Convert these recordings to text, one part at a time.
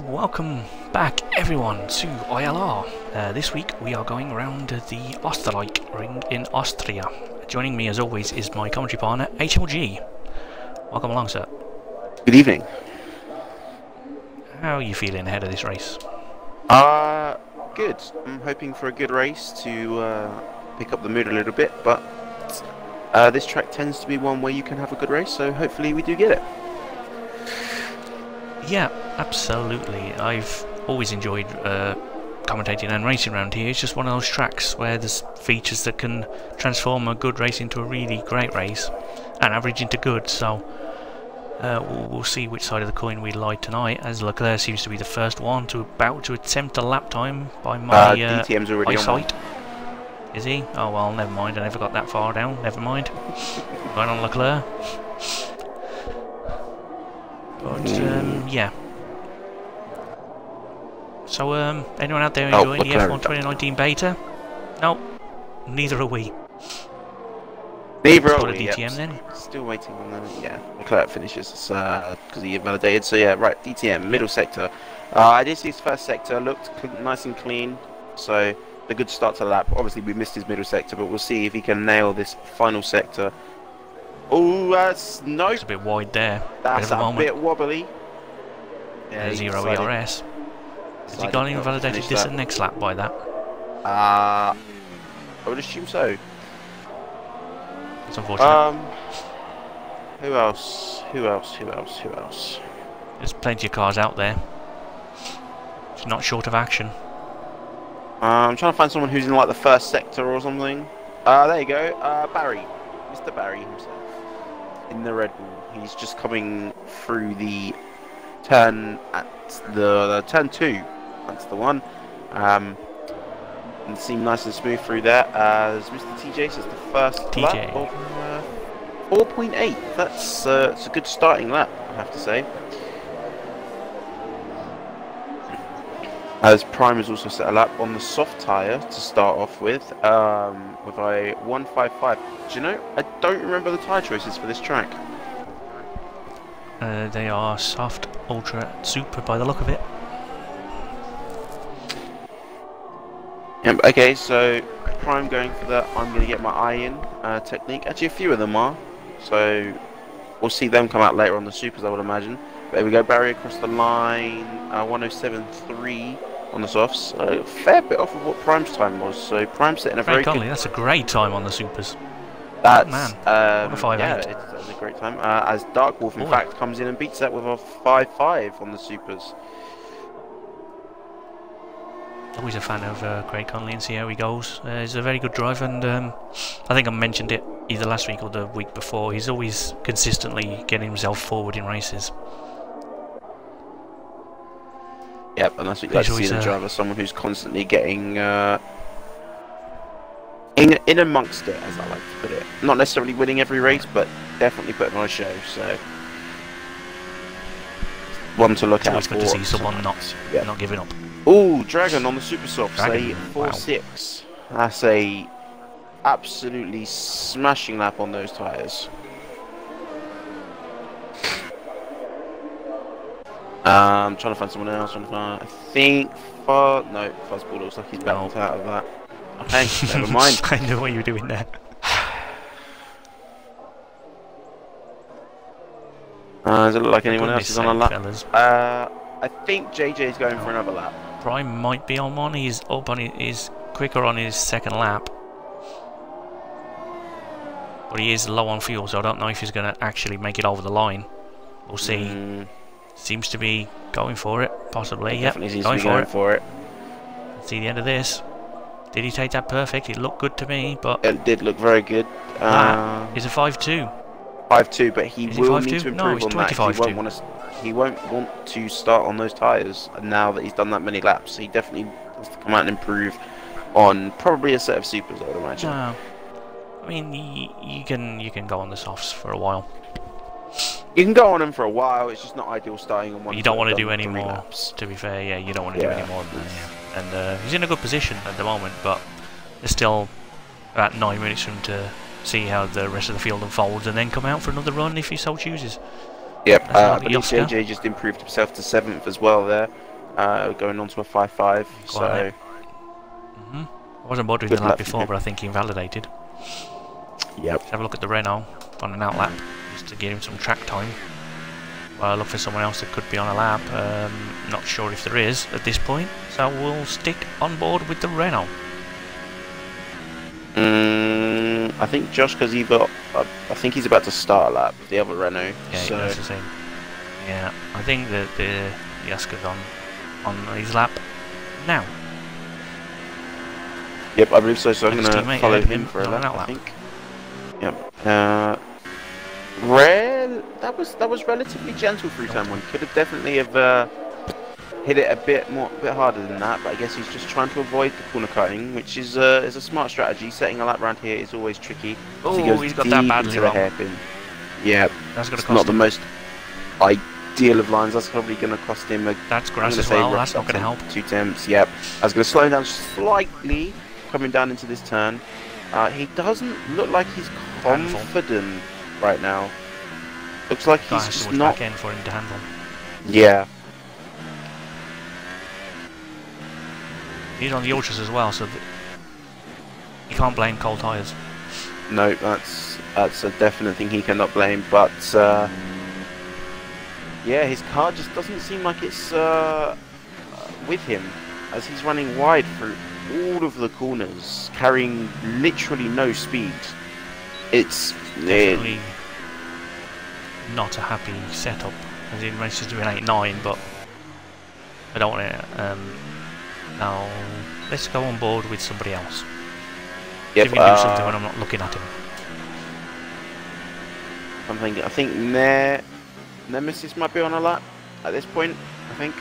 Welcome back everyone to ILR. This week we are going around the Österreich ring in Austria. Joining me as always is my commentary partner HLG. Welcome along, sir. Good evening. How are you feeling ahead of this race? Good. I'm hoping for a good race to pick up the mood a little bit, but this track tends to be one where you can have a good race, so hopefully we do get it. Yeah, absolutely. I've always enjoyed commentating and racing around here. It's just one of those tracks where there's features that can transform a good race into a really great race and average into good, so we'll see which side of the coin we lie tonight, as Leclerc seems to be the first one about to attempt a lap time by my DTM's already eyesight. Is he? Oh well, never mind, I never got that far down, never mind. Going on Leclerc. But, yeah. So, anyone out there enjoying the F1 2019 beta? No, neither are we. Neither are we, DTM then? Still waiting on the, yeah, Leclerc finishes, because he invalidated, so yeah, right, DTM, middle sector. I did see his first sector, looked nice and clean, so a good start to the lap. Obviously we missed his middle sector, but we'll see if he can nail this final sector. Oh, that's no. It's a bit wide there. That's a bit wobbly. Yeah, zero ERS. Has he got invalidated this next lap by that? I would assume so. It's unfortunate. Who else? Who else? Who else? Who else? There's plenty of cars out there. It's not short of action. I'm trying to find someone who's in like the first sector or something. There you go. Barry. Mr. Barry himself. In the Red Bull. He's just coming through the turn at the turn 2. That's the one. And it seemed nice and smooth through there as Mr. TJ says the first lap of 4.8. That's it's a good starting lap, I have to say. As Prime has also set a lap on the soft tyre to start off with a 155. Do you know, I don't remember the tyre choices for this track. They are soft, ultra, super by the look of it. Yep, okay, so Prime going for the I'm going to get my eye in technique. Actually, a few of them are. So we'll see them come out later on the supers, I would imagine. But there we go, Barry across the line, 107.3 on the softs. A fair bit off of what Prime's time was. So Prime's setting a very good... That's a great time on the supers. That's, man, what a 5.8. Yeah, it's a great time. As Dark Wolf, in fact, comes in and beats that with a 5.5 on the supers. Always a fan of Craig Conley and see how he goes. He's a very good driver, and I think I mentioned it either last week or the week before. He's always consistently getting himself forward in races. Yep, and that's what you like to see in a driver, someone who's constantly getting in amongst it, as I like to put it. Not necessarily winning every race, but definitely putting on a show. So one to look out for. It's good to see someone not giving up. Oh, Dragon on the super softs, a 4.6. Wow. That's a absolutely smashing lap on those tyres. Trying to find someone else. I think no, Fuzzball looks like he's backed out of that. Okay, never mind. I know what you were doing there. Does it look like anyone else is on a lap? Fellas. I think JJ is going for another lap. Prime might be on one. He's up on he's quicker on his second lap, but he is low on fuel, so I don't know if he's going to actually make it over the line. We'll see. Seems to be going for it, possibly. Yeah, definitely seems to be going for it. Let's see the end of this. Did he take that perfect? It looked good to me, but it did look very good. Is it 5.2? 5.2, but he will need to improve no, it's on that. 25.2. He won't want to start on those tyres now that he's done that many laps. He definitely has to come out and improve on probably a set of supers, I would imagine. No, I mean you can go on the softs for a while. You can go on them for a while. It's just not ideal starting on one. You don't want to do any more. Laps. To be fair, yeah, you don't want to do any more than that. Yeah. And he's in a good position at the moment, but there's still about 9 minutes for him to see how the rest of the field unfolds and then come out for another run if he so chooses. Yep, That's I another believe Yoska. JJ just improved himself to 7th as well there, going on to a 5.5, so... I wasn't bothering Good the lap luck for before, him. but I think he invalidated. Yep. Let's have a look at the Renault on an outlap, just to give him some track time. Well, I look for someone else that could be on a lap. Not sure if there is at this point, so we'll stick on board with the Renault. I think Josh, because I think he's about to start a lap with the other Renault. Yeah, so... he does the same. Yeah, I think that the Yaska's on his lap now. Yep, I believe so. So I'm His going to teammate follow ahead of him him for a on an lap, I outlap. think. Yep. Rare. That was relatively gentle through turn one. Could have definitely have hit it a bit harder than that. But I guess he's just trying to avoid the corner cutting, which is a smart strategy. Setting a lap around here is always tricky. Oh, he goes he's got deep that badly into the wrong. hairpin. Yeah, That's going to it's cost not the him. most ideal of lines. That's probably going to cost him a... That's I'm grass gonna as say well. rough That's not going to help. 2 temps. Yep. I was going to slow him down slightly coming down into this turn. He doesn't look like he's confident right now. Looks like he's Has just too much not. back end for him to handle. Yeah. He's on the ultras as well, so you can't blame cold tyres. No, that's a definite thing he cannot blame. But yeah, his car just doesn't seem like it's with him, as he's running wide through all of the corners, carrying literally no speed. It's Definitely not a happy setup, as in managed to do an 8.9, but I don't want to. Now let's go on board with somebody else. Yep, See if we can do something when I'm not looking at him. I think Nemesis might be on a lap at this point, I think.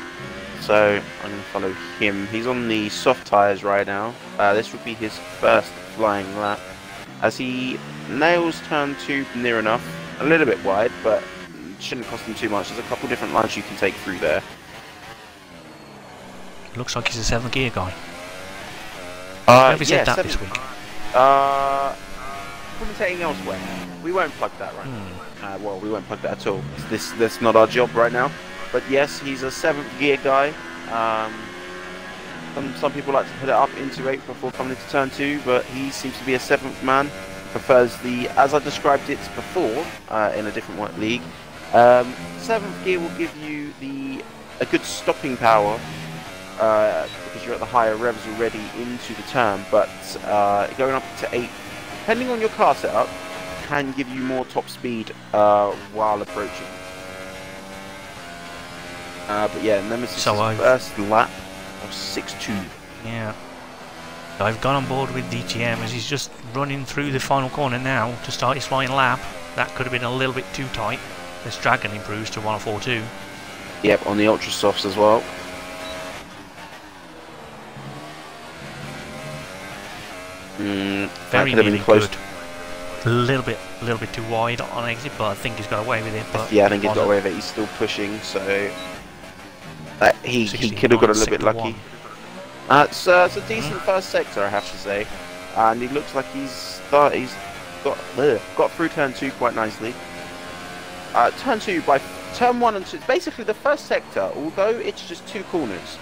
So I'm going to follow him. He's on the soft tyres right now. This would be his first flying lap, as he nails turn 2 near enough. A little bit wide, but it shouldn't cost him too much. There's a couple different lines you can take through there. Looks like he's a 7th gear guy. Where have we said that 7. this week? Commentating elsewhere. We won't plug that right now. Well, we won't plug that at all. That's not our job right now. But yes, he's a 7th gear guy. Some people like to put it up into 8 before coming into turn 2, but he seems to be a 7th man. Prefers the, as I described it before, in a different league. 7th gear will give you a good stopping power, because you're at the higher revs already into the turn, but going up to 8, depending on your car setup, can give you more top speed while approaching. But yeah, Nemesis' first lap of 6.2. Yeah. So I've gone on board with DTM as he's just running through the final corner now to start his flying lap. That could have been a little bit too tight. This Dragon improves to 104.2. Yep, on the ultra softs as well. Very nearly close. Good. A little bit too wide on exit, but I think he's got away with it. But yeah, I think he's got away with it. He's still pushing, so he could have got a little bit lucky. It's a decent first sector, I have to say, and he looks like he's got through turn 2 quite nicely. Turn 1 and 2, basically the first sector, although it's just 2 corners,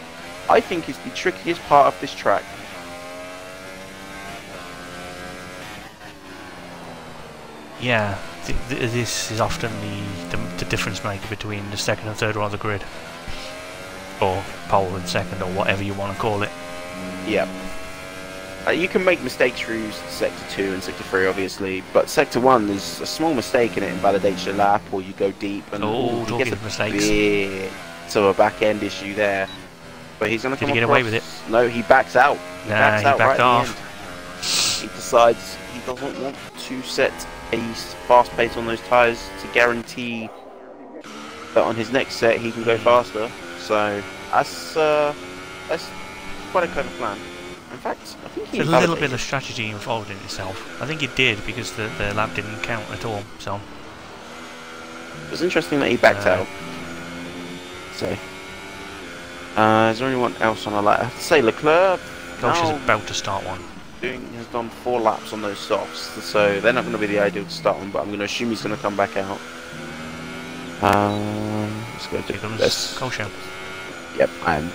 I think is the trickiest part of this track. Yeah, this is often the difference maker between the second and third one of the grid, or pole and second, or whatever you want to call it. Yeah. You can make mistakes through sector 2 and sector 3, obviously, but sector 1 is a small mistake and it invalidates your lap, or you go deep and talking gets of mistakes. So a back end issue there. But he's going to come get across. Away with it? No, he backs out. He backs out backed right off. at the end. He decides he doesn't want to set a fast pace on those tyres to guarantee that on his next set he can go faster. So that's quite a clever plan. In fact, I think there's a little bit of strategy involved in itself. I think it did because the lap didn't count at all. So it was interesting that he backed out. So is there anyone else on the lap? I have to say Leclerc. Gosh is about to start one. Has done 4 laps on those softs, so they're not going to be the ideal to start on, but I'm going to assume he's going to come back out. Let's go Here to comes this. Kosher. Yep, I'm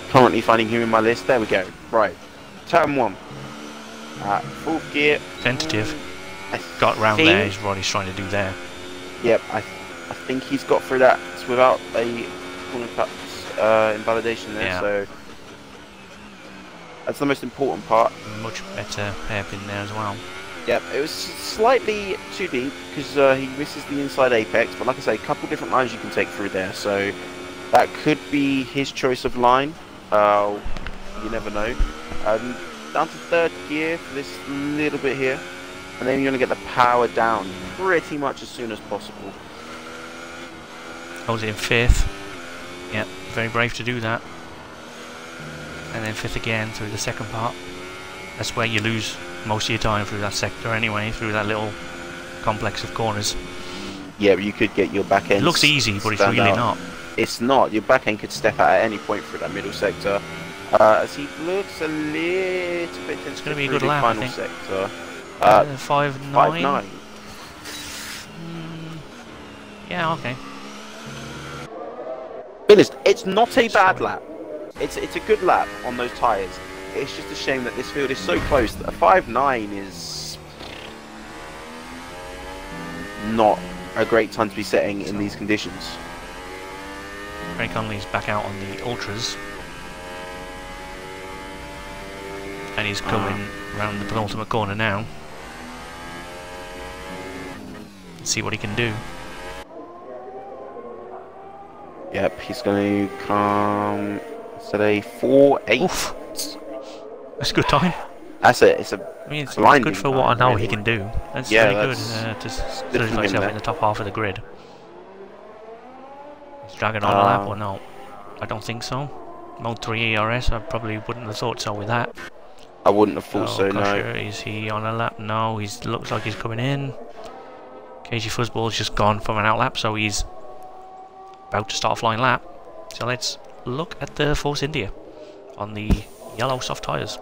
currently finding him in my list. There we go. Right, turn 1. Fourth gear. Tentative. I Got round think, there, is what he's trying to do there. Yep, I think he's got through that without a corner cut invalidation there. Yeah. So that's the most important part. Much better hairpin there as well. Yep, it was slightly too deep because he misses the inside apex, but like I say, a couple different lines you can take through there, so that could be his choice of line. You never know. Down to third gear for this little bit here, and then you're going to get the power down pretty much as soon as possible. Holds it in 5th. Yep, very brave to do that. And then 5th again through the second part. That's where you lose most of your time, through that sector anyway, through that little complex of corners. Yeah, but you could get your back end. It looks easy, but it's really not. It's not. Your back end could step out at any point through that middle sector. As he looks a little bit. It's going to be a good lap, I think. Sector. 5.9. 5.9. Yeah, okay. It's not a bad lap. It's a good lap on those tyres. It's just a shame that this field is so close that a 5.9 is not a great time to be setting in these conditions. Ray Conley's back out on the ultras, and he's coming round the penultimate corner now. Let's see what he can do. Yep, he's going to come. Today 4.8. Oof. That's a good time. That's it. It's a. I mean, it's blinding good for what I know really. he can do. That's Yeah, very that's good to solidify from him himself there. in the top half of the grid. He's dragging on a lap or not? I don't think so. Mode 3 ERS, I probably wouldn't have thought so with that. I wouldn't have thought so, no. Kosher, is he on a lap? No, he looks like he's coming in. KG Fuzzball's just gone from an out lap, so he's about to start a flying lap. So let's look at the Force India on the yellow soft tyres.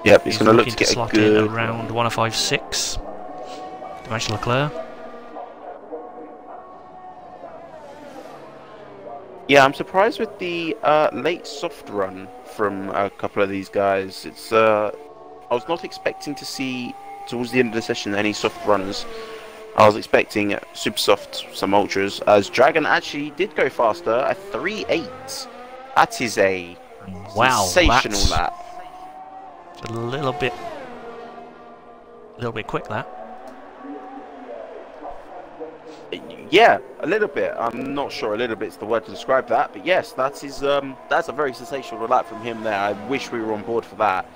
Yep, he's going to look to get a slot good in around 105.6 to match Leclerc. Yeah, I'm surprised with the late soft run from a couple of these guys. It's I was not expecting to see towards the end of the session any soft runners. I was expecting super soft, some ultras, as Dragon actually did go faster at 3.8. That is a sensational lap. It's a little bit quick, that. Yeah, a little bit. I'm not sure a little bit's the word to describe that, but yes, that's a very sensational lap from him there. I wish we were on board for that.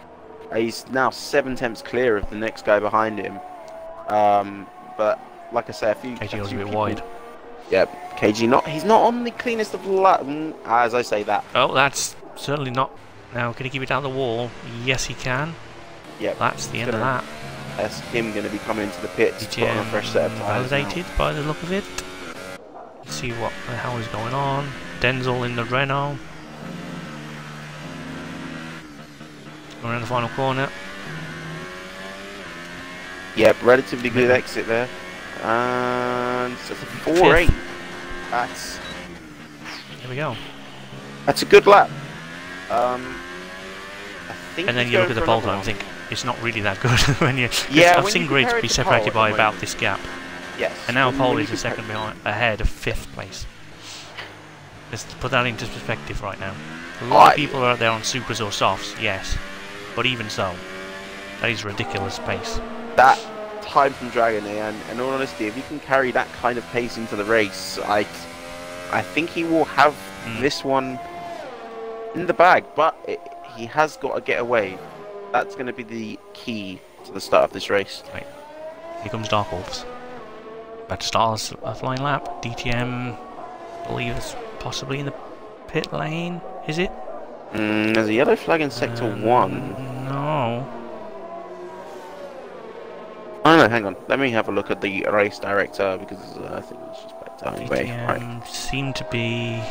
He's now 7 tenths clear of the next guy behind him. But like I say, KG was a bit wide. Yep, KG he's not on the cleanest of lap, as I say that. Oh, that's certainly not. Now, can he keep it down the wall? Yes, he can. Yep. That's the end of that. That's him going to be coming into the pits to put on a fresh set of tyres. Validated by the look of it. Let's see what the hell is going on. Denzel in the Renault. Going around the final corner. Yep, relatively good exit there. And it's a 4.8. That's. There we go. That's a good lap. I think. And then you look at the pole time and think it's not really that good when you. Yeah, I've seen grids be separated by about this gap. Yes. And now pole is a second ahead of 5th place. Let's put that into perspective right now. A lot of people are out there on supers or softs, yes, but even so, that is ridiculous pace. That time from Dragon, and in all honesty, if he can carry that kind of pace into the race, I think he will have this one in the bag. But he has got to get away. That's going to be the key to the start of this race. Right. Here comes Dark Wolves. About to start a flying lap. DTM, I believe it's possibly in the pit lane. Is it? There's a yellow flag in sector 1. No. Oh no, hang on. Let me have a look at the race director because I think it's just back down anyway. Right. Seem to be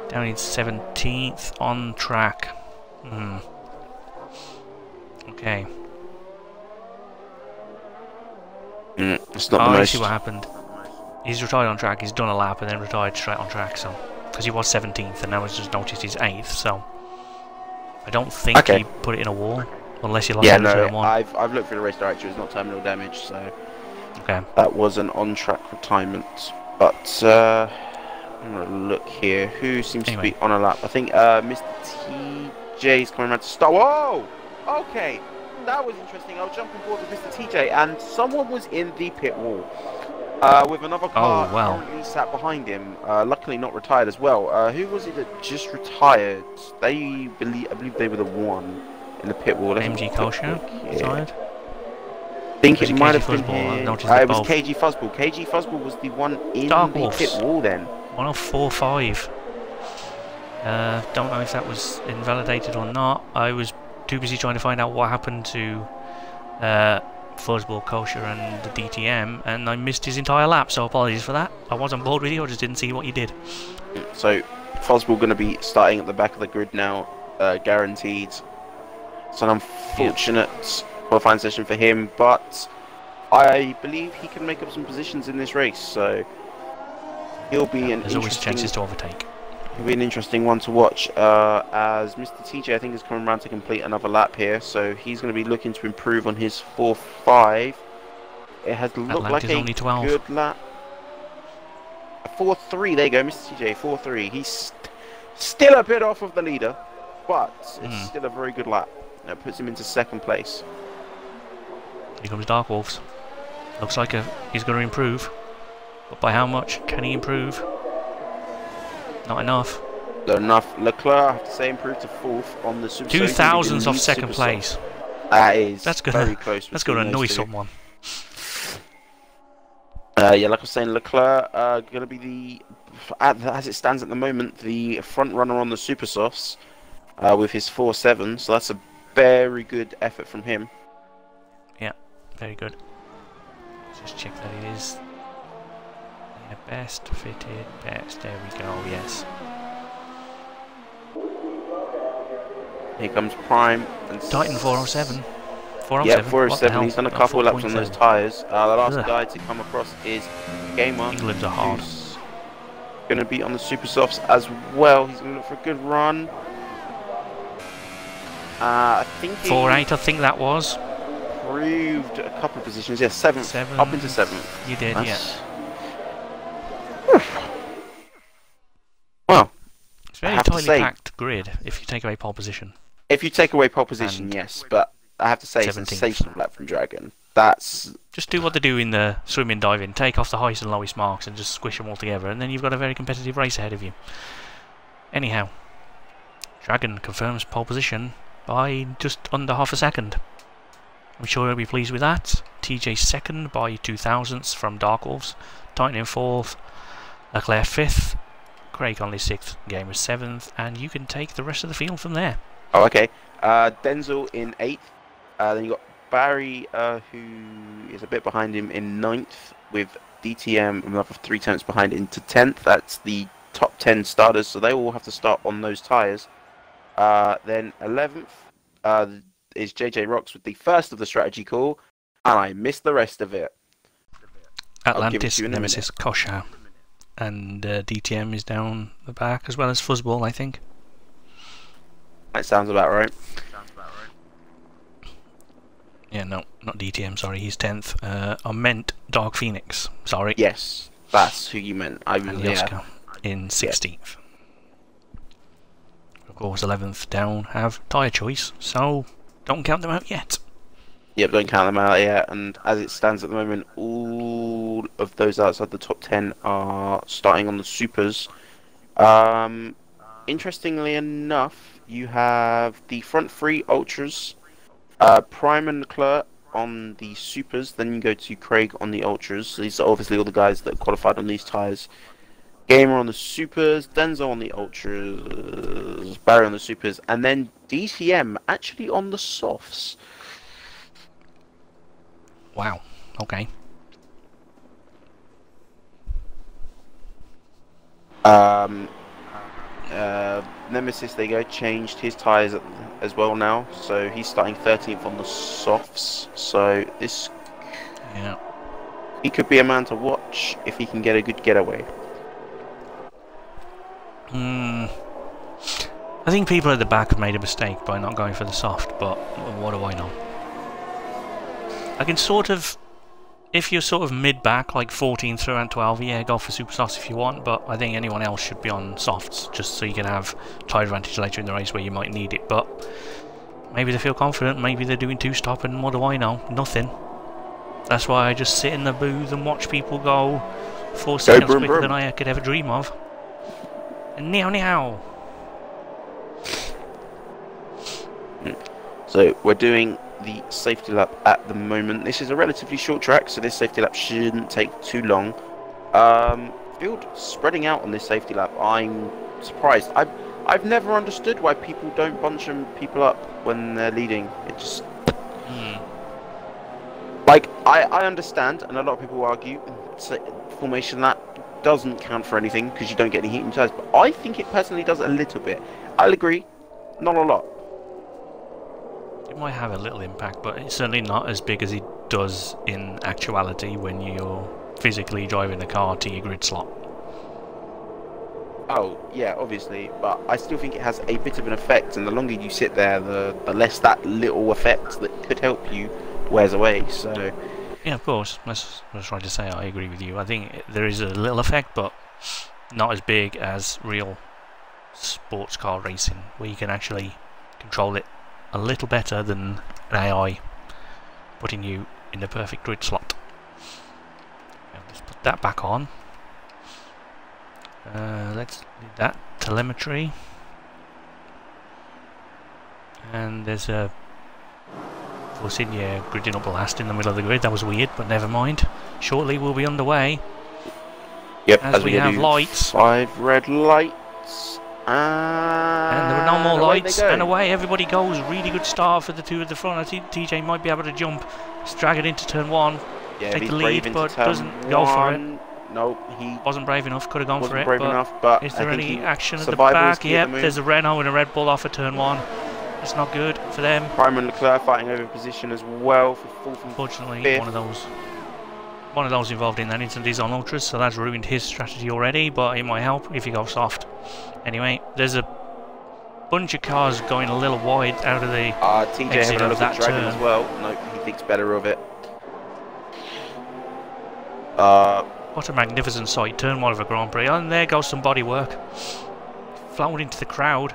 down in 17th on track. Okay. It's not the most. I see what happened. he's retired on track. He's done a lap and then retired straight on track. So, because he was 17th and now he's just noticed he's 8th. So, I don't think he put it in a wall, unless you like turn one. I've looked through the race directory. It's not terminal damage, so okay. That was an on-track retirement. But I'm gonna look here. Who seems to be on a lap? I think Mr. TJ's coming around to start. Whoa! Okay, that was interesting. I'll jump on board with Mr. TJ, and someone was in the pit wall with another car currently sat behind him. Luckily, not retired as well. Who was it that just retired? I believe they were the one in the pit wall. MG Kosher retired. I think it might have been here. It was KG Fuzzball. KG Fuzzball was the one in the pit wall then. 104.5. Don't know if that was invalidated or not. I was too busy trying to find out what happened to Fuzzball, Kosher and the DTM, and I missed his entire lap, so apologies for that. I was on board with you, I just didn't see what you did. So, Fuzzball going to be starting at the back of the grid now, guaranteed. It's an unfortunate qualifying session for him, but I believe he can make up some positions in this race, so he'll be there's always chances to overtake. It'll be an interesting one to watch, as Mr. TJ I think is coming around to complete another lap here, so he's going to be looking to improve on his 4.5. It has looked like a good lap. 4.3, there you go, Mr. TJ, 4.3. He's still a bit off of the leader, but it's still a very good lap. That puts him into second place. Here comes Dark Wolves. Looks like he's going to improve, but by how much can he improve? Not enough. Not enough. Leclerc, I have to say, improved to 4th on the Super. 2,000ths off second place. That's very close. That's going to annoy someone. Yeah, like I was saying, Leclerc going to be the, as it stands at the moment, the front runner on the Super Softs with his 4.7. So that's a very good effort from him. Yeah, very good. Just check that it is. Yeah, best fitted, best. There we go. Yes. Here comes Prime and Titan 407. 407. Yeah, 407. He's done a couple laps on those tyres. The last guy to come across is Gamer. England's are hard. Going to be on the Super Softs as well. He's going to look for a good run. I think 4.8. I think that was. Improved a couple of positions. Yeah, 7th. Up into 7th. You did, yeah. Well, it's very tightly packed grid if you take away pole position. If you take away pole position, yes, but I have to say it's a sensational lap from Dragon. That's just do what they do in the swimming diving. Take off the highest and lowest marks and just squish them all together, and then you've got a very competitive race ahead of you. Anyhow, Dragon confirms pole position by just under half a second. I'm sure he'll be pleased with that. TJ second by 2,000ths from Dark Wolves. Titan in 4th. Leclerc 5th. Craig only 6th. Gamer 7th. And you can take the rest of the field from there. Oh, okay. Denzel in 8th. Then you got Barry, who is a bit behind him in 9th, with DTM another 3 tenths behind into 10th. That's the top 10 starters, so they all have to start on those tyres. Then 11th is JJ Rocks with the first of the strategy call, and I missed the rest of it. Atlantis, Nemesis, Kosha, and DTM is down the back, as well as Fuzzball, I think. That sounds about right. Yeah, no, not DTM, sorry, he's 10th. I meant Dark Phoenix, sorry. Yes, that's who you meant. I was in 16th. Of course, 11th down have tyre choice, so don't count them out yet. Yep, don't count them out yet, and as it stands at the moment, all of those outside the top 10 are starting on the Supers. Interestingly enough, you have the front 3 Ultras, Prime and Leclerc on the Supers, then you go to Craig on the Ultras. So these are obviously all the guys that qualified on these tyres. Gamer on the Supers, Denzel on the Ultras, Barry on the Supers, and then DTM actually on the Softs. Wow, okay. Nemesis, there you go, changed his tyres as well now, so he's starting 13th on the Softs, so this He could be a man to watch if he can get a good getaway. I think people at the back have made a mistake by not going for the soft, but what do I know? I can sort of, if you're sort of mid-back, like 14 through and 12, yeah, go for super softs if you want, but I think anyone else should be on softs, just so you can have tire advantage later in the race where you might need it, but maybe they feel confident, maybe they're doing two-stop, and what do I know? Nothing. That's why I just sit in the booth and watch people go 4 seconds quicker than I could ever dream of. And meow. So we're doing the safety lap at the moment. This is a relatively short track, so this safety lap shouldn't take too long. Field spreading out on this safety lap. I'm surprised. I've never understood why people don't bunch people up when they're leading. It just like I understand, and a lot of people argue formation lap doesn't count for anything because you don't get any heat in tires. But I think it personally does a little bit. I'll agree, not a lot. It might have a little impact, but it's certainly not as big as it does in actuality when you're physically driving the car to your grid slot. Oh, yeah, obviously, but I still think it has a bit of an effect, and the longer you sit there, the less that little effect that could help you wears away, so... Yeah, of course, that's what I was trying to say, I agree with you. I think there is a little effect, but not as big as real sports car racing, where you can actually control it a little better than an AI putting you in the perfect grid slot. Now let's put that back on. Let's do that telemetry, and there's a Force India gridding up last in the middle of the grid. That was weird, but never mind. Shortly we'll be underway. Yep, as we have lights. 5 red lights. And there are no more lights, and away everybody goes. Really good start for the two at the front. I think TJ might be able to jump, drag it into turn 1, yeah, take the lead, but doesn't go for it. No, he wasn't brave enough, could have gone for it. But is there any action at the back? Yep, there's a Renault and a Red Bull off at turn 1. It's not good for them. Prime and Leclerc fighting over position as well for 4th and 5th. Unfortunately, one of those involved in that incident is on Ultras, so that's ruined his strategy already, but it might help if he goes soft. Anyway, there's a bunch of cars going a little wide out of the TJ exit having a look of that at Dragon turn. as well. No, he thinks better of it. What a magnificent sight. Turn 1 of a Grand Prix. And there goes some body work. Flown into the crowd.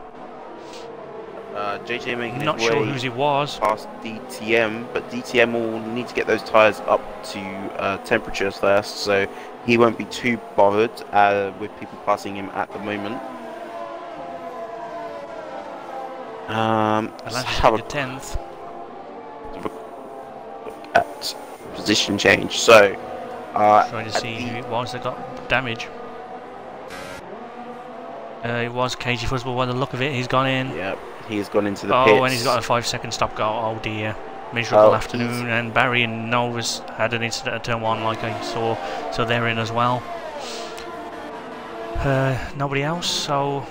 JJ making Not his sure way whose it was. past DTM, but DTM will need to get those tyres up to temperatures first, so he won't be too bothered with people passing him at the moment. Let's have a 10th. look at position change. So, trying to see who it was that got damage. It was KG Fuzzball by the look of it. He's gone in. Yep, he's gone into the pits. Oh, and he's got a 5-second stop go. Oh dear. Miserable afternoon. And Barry and Novus had an incident at turn 1 like I saw, so they're in as well. Nobody else, so...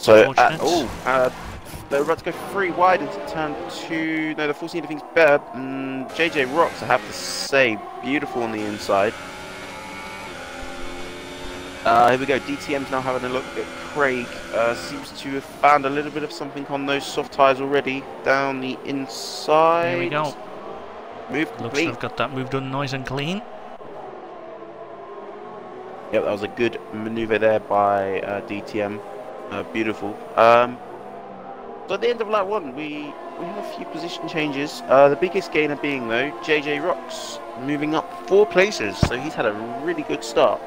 they're about to go 3 wide into turn 2. No, the Force India thinks better. JJ Rocks, I have to say, beautiful on the inside. Here we go. DTM's now having a look at Craig. Seems to have found a little bit of something on those soft tyres already down the inside. Here we go. Move Looks complete. like I've got that move done nice and clean. Yep, that was a good manoeuvre there by DTM. Beautiful. So at the end of lap 1, we have a few position changes. The biggest gainer being, though, JJ Rocks moving up 4 places. So he's had a really good start.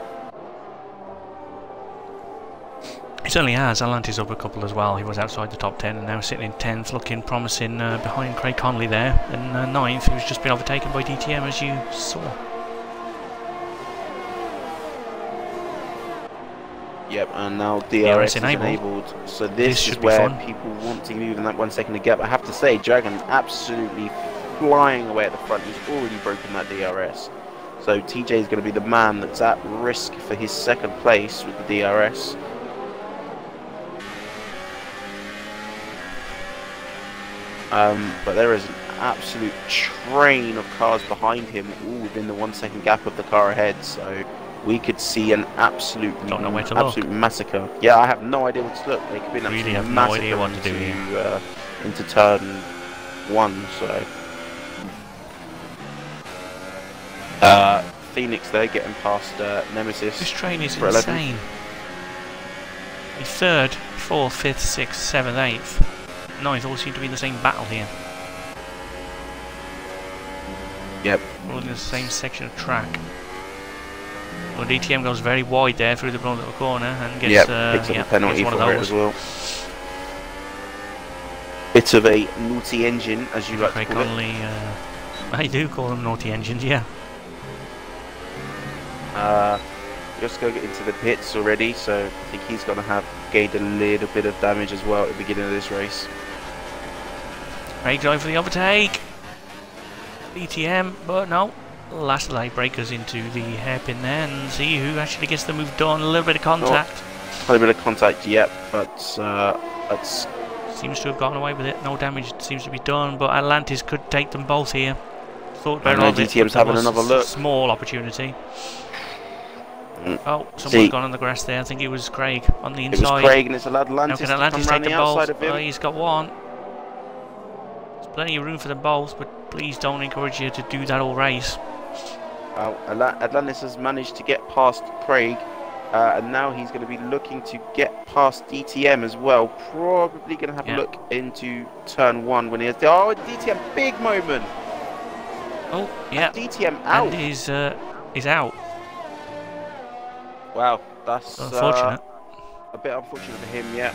He certainly has. Atlantis up a couple as well. He was outside the top 10 and now sitting in 10th, looking promising behind Craig Connolly there. And 9th, who's just been overtaken by DTM, as you saw. Yep, and now DRS is enabled. So this is where people want to move in that 1 second gap. I have to say, Dragon absolutely flying away at the front. He's already broken that DRS. So TJ is going to be the man that's at risk for his 2nd place with the DRS. but there is an absolute train of cars behind him, all within the 1 second gap of the car ahead. So we could see an absolute massacre. Yeah, I have no idea what to look. They could be an really absolute have massacre no idea what to do here. Into turn 1. So Phoenix there getting past Nemesis. This train is insane. He's 3rd, 4th, 5th, 6th, 7th, 8th, 9th all seem to be in the same battle here. Yep. All in the same section of track. Well, DTM goes very wide there through the little corner and gets picks up a penalty for it as well. Bit of a naughty engine, as you like to call it. I do call them naughty engines, yeah. Just go into the pits already, so I think he's going to have gained a little bit of damage as well at the beginning of this race. Craig going for the overtake. DTM, but no. Last light breakers into the hairpin there, and see who actually gets the move done. A little bit of contact. A little bit of contact, yep, but that's... Seems to have gotten away with it. No damage seems to be done, but Atlantis could take them both here. Thought better of it. DTM's having another look. Small opportunity. Oh, someone's gone on the grass there. I think it was Craig on the inside. It was Craig, and it's Atlantis. Now can Atlantis take them both? He's got one. There's plenty of room for them both, but please don't encourage you to do that all race. Atlantis has managed to get past Craig, and now he's going to be looking to get past DTM as well. Probably going to have a look into turn 1 when he has the... Oh, DTM, big moment! Oh, yeah. DTM out. And he's out. Wow, that's unfortunate. A bit unfortunate for him, yeah.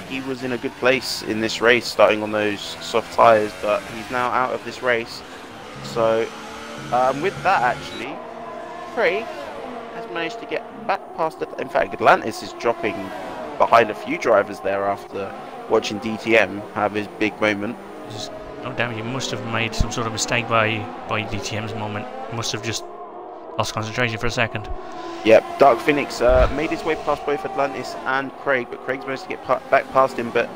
He was in a good place in this race, starting on those soft tyres, but he's now out of this race. So, with that actually, Prix has managed to get back past it. In fact, Atlantis is dropping behind a few drivers there after watching DTM have his big moment. No damn, he must have made some sort of mistake by DTM's moment. Must have just lost concentration for a second. Yep, Dark Phoenix made his way past both Atlantis and Craig, but Craig's managed to get back past him, but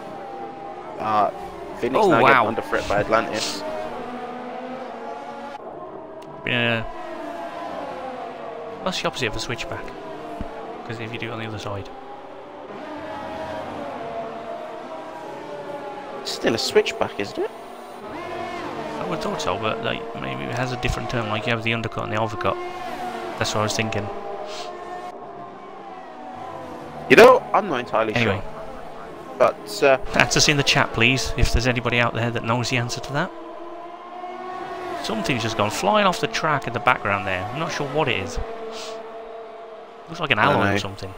Phoenix now getting under threat by Atlantis. Yeah. That's the opposite of a switchback, because if you do it on the other side. It's still a switchback, isn't it? I would have thought so, but like maybe it has a different term, like you have the undercut and the overcut. That's what I was thinking. You know, I'm not entirely sure. But answer us in the chat, please, if there's anybody out there that knows the answer to that. Something's just gone flying off the track in the background there. I'm not sure what it is. Looks like an alloy or something.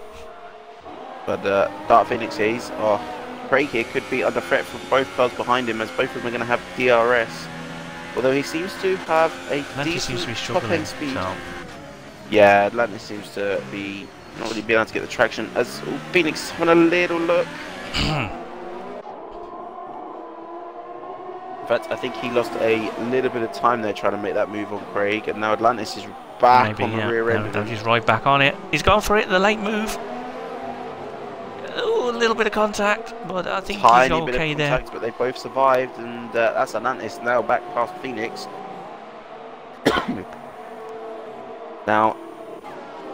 But Dark Phoenix is. Oh, Craig here could be under threat from both cars behind him, as both of them are going to have DRS. Although he seems to have a decent top-end speed. So. Yeah, Atlantis seems to be not really being able to get the traction. As Phoenix having a little look. In fact, I think he lost a little bit of time there trying to make that move on Craig, and now Atlantis is back on the rear end. No, he's right back on it. He's gone for it, the late move. Ooh, a little bit of contact, but I think he's okay bit of contact, there. But they both survived, and that's Atlantis now back past Phoenix. Now,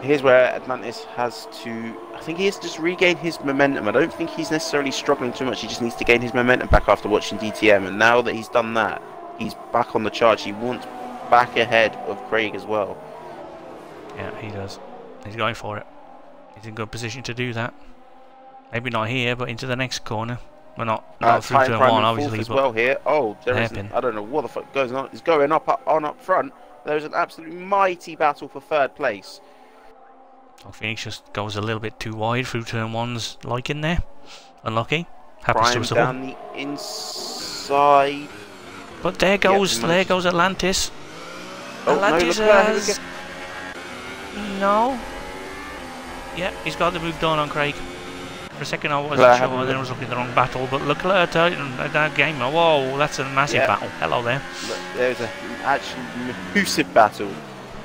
here's where Atlantis has to... I think he has to just regain his momentum. I don't think he's necessarily struggling too much. He just needs to gain his momentum back after watching DTM. And now that he's done that, he's back on the charge. He wants back ahead of Craig as well. Yeah, he does. He's going for it. He's in good position to do that. Maybe not here, but into the next corner. Well, not through turn 1, obviously. As well here. Oh, there isn't. I don't know what the fuck goes on. It's going up front. There's an absolutely mighty battle for 3rd place. Oh, Phoenix just goes a little bit too wide through turn 1's liking there. Unlucky. Happens to us all. Down the inside. But there goes Atlantis. Oh, Atlantis has... No. Yeah, he's got the move done on Craig. For a second I wasn't sure, and then I was looking at the wrong battle, but Leclerc that game, whoa, that's a massive battle. Hello there. There's an actually massive battle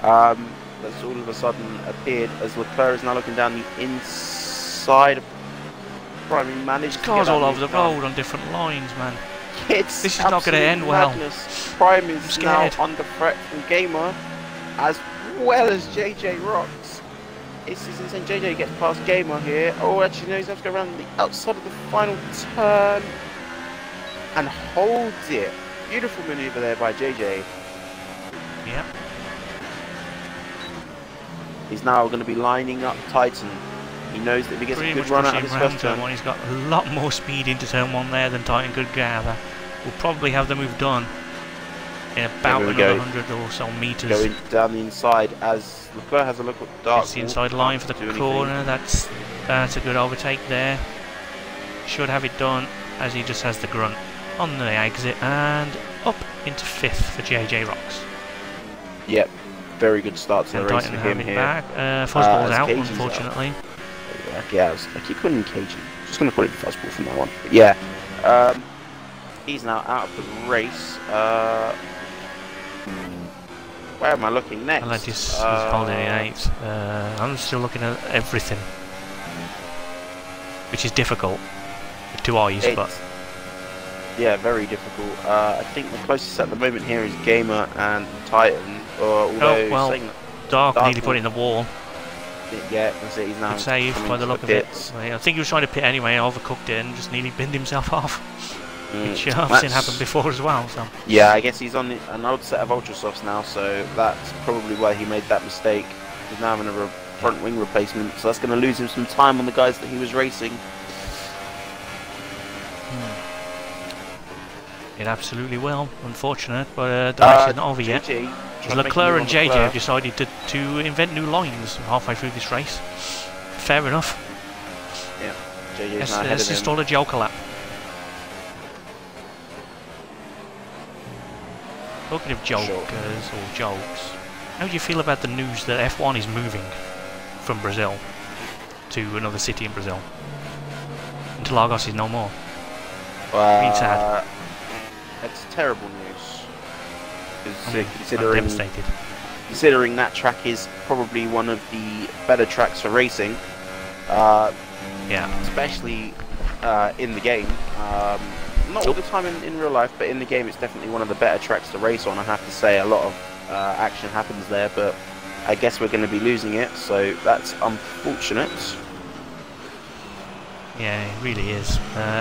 that's all of a sudden appeared as Leclerc is now looking down the inside of Prime. Managed cars all over the road on different lines, man. It's This is not going to end well. madness. Prime is I'm now scared. under threat from Gamer, as well as JJ Rocks. This is insane. JJ gets past Gamer here. Oh, actually, no, he's going to go around the outside of the final turn and holds it. Beautiful maneuver there by JJ. Yep. He's now going to be lining up Titan. He knows that if he gets Pretty a good much run out of pushing his round first turn turn. one. He's got a lot more speed into turn one there than Titan could gather. We'll probably have the move done in about another 100 or so meters. Going down the inside as Leclerc has a look at Dark. It's the inside line for the corner. That's a good overtake there. Should have it done as he just has the grunt on the exit and up into 5th for JJ Rocks. Yep, very good start to the And race Titan for him have it here. back. Fuzzball's out, Cage's unfortunately. Yeah, I keep calling him Cagey. Just going to call it Fuzzball from now on. But yeah, he's now out of the race. Where am I looking next? He's holding in 8th. I'm still looking at everything, which is difficult with 2 eyes, but yeah, very difficult. I think the closest at the moment here is Gamer and Titan. Although saying that Dark nearly put it in the wall. yeah, that's it. He's now Good save by the look of it. I think he was trying to pit anyway, overcooked it and just nearly binned himself off. Which I've seen happen before as well. So yeah, I guess he's on an old set of Ultra Softs now, so that's probably why he made that mistake. He's now having a front wing replacement, so that's going to lose him some time on the guys that he was racing. It absolutely will. Unfortunate, but the race is not over yet. Leclerc and JJ have decided to invent new lines halfway through this race. Fair enough. Yeah, JJ's now ahead of him. Let's install a Joker lap. Talking of jokers or jokes, how do you feel about the news that F1 is moving from Brazil to another city in Brazil? Interlagos is no more. Really sad. It's terrible news. I'm devastated. Considering that track is probably one of the better tracks for racing. Yeah. Especially in the game. Not all the time in real life, but in the game it's definitely one of the better tracks to race on. I have to say, a lot of action happens there, but I guess we're going to be losing it, so that's unfortunate. Yeah, it really is.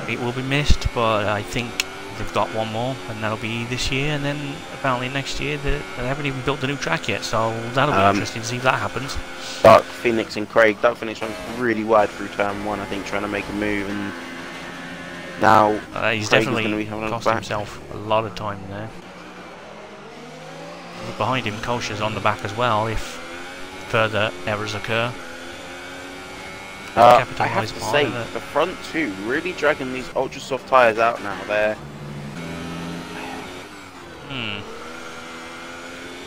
It will be missed, but I think they've got one more, and that'll be this year, and then apparently next year they haven't even built the new track yet, so that'll be interesting to see if that happens. Dark Phoenix and Craig. Dark Phoenix runs really wide through turn 1, I think, trying to make a move, and now he's Craig definitely cost himself a lot of time there. Look behind him, Kosher's on the back as well if further errors occur. I have to say, the front two really dragging these ultra soft tyres out now. They're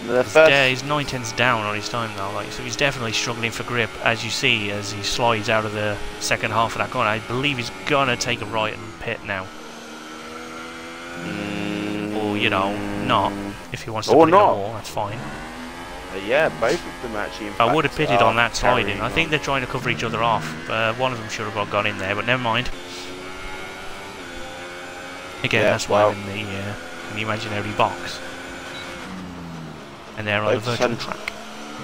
the first. He's 9/10ths down on his time now, so he's definitely struggling for grip, as you see as he slides out of the second half of that corner. I believe he's gonna take a right and pit now, or not if he wants to put it in the wall. That's fine. Yeah, both of them actually. I would have pitted on that sliding. I think they're trying to cover each other off. One of them should have gone in there, but never mind. Again, that's why I'm in the imaginary box. And they're on the virtual track.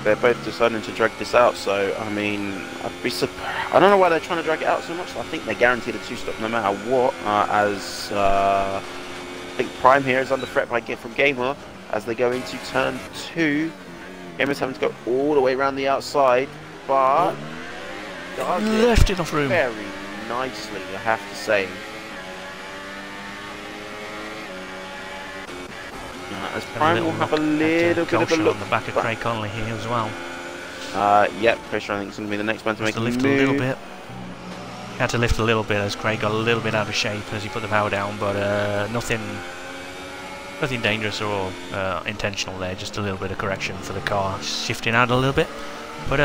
They're both deciding to drag this out, so I mean, I'd be surprised. I don't know why they're trying to drag it out so much. I think they're guaranteed a 2-stop no matter what. I think Prime here is under threat from Gamer as they go into turn 2. Gamer's having to go all the way around the outside, but left enough room very nicely, I have to say. As Prime will have a little bit of a look on the back of Craig Connolly here as well. Yep, Pressure I think is going to be the next man to make a move. Lift a little bit. Had to lift a little bit as Craig got a little bit out of shape as he put the power down, but nothing dangerous or intentional there, just a little bit of correction for the car, shifting out a little bit. But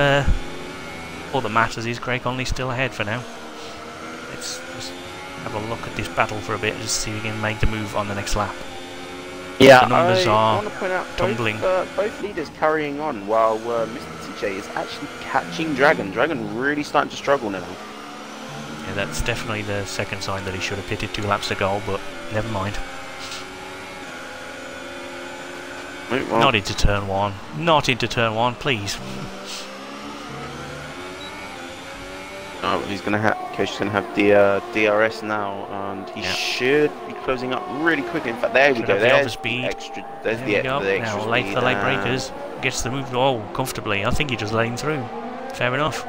all that matters is Craig Conley's still ahead for now. Let's just have a look at this battle for a bit, just see if we can make the move on the next lap. Yeah, the numbers I want to point out tumbling. Both leaders carrying on while Mr. TJ is actually catching Dragon. Dragon really starting to struggle now. Yeah, that's definitely the second sign that he should have pitted 2 laps ago, but never mind. Well, Not into turn 1. Not into turn 1, please. Oh, he's gonna have. Coach is gonna have the DRS now, and he should be closing up really quickly. In fact, there we go. There's the extra. There's the extra now, speed. late for the late breakers. Gets the move comfortably. I think he just let him through. Fair enough.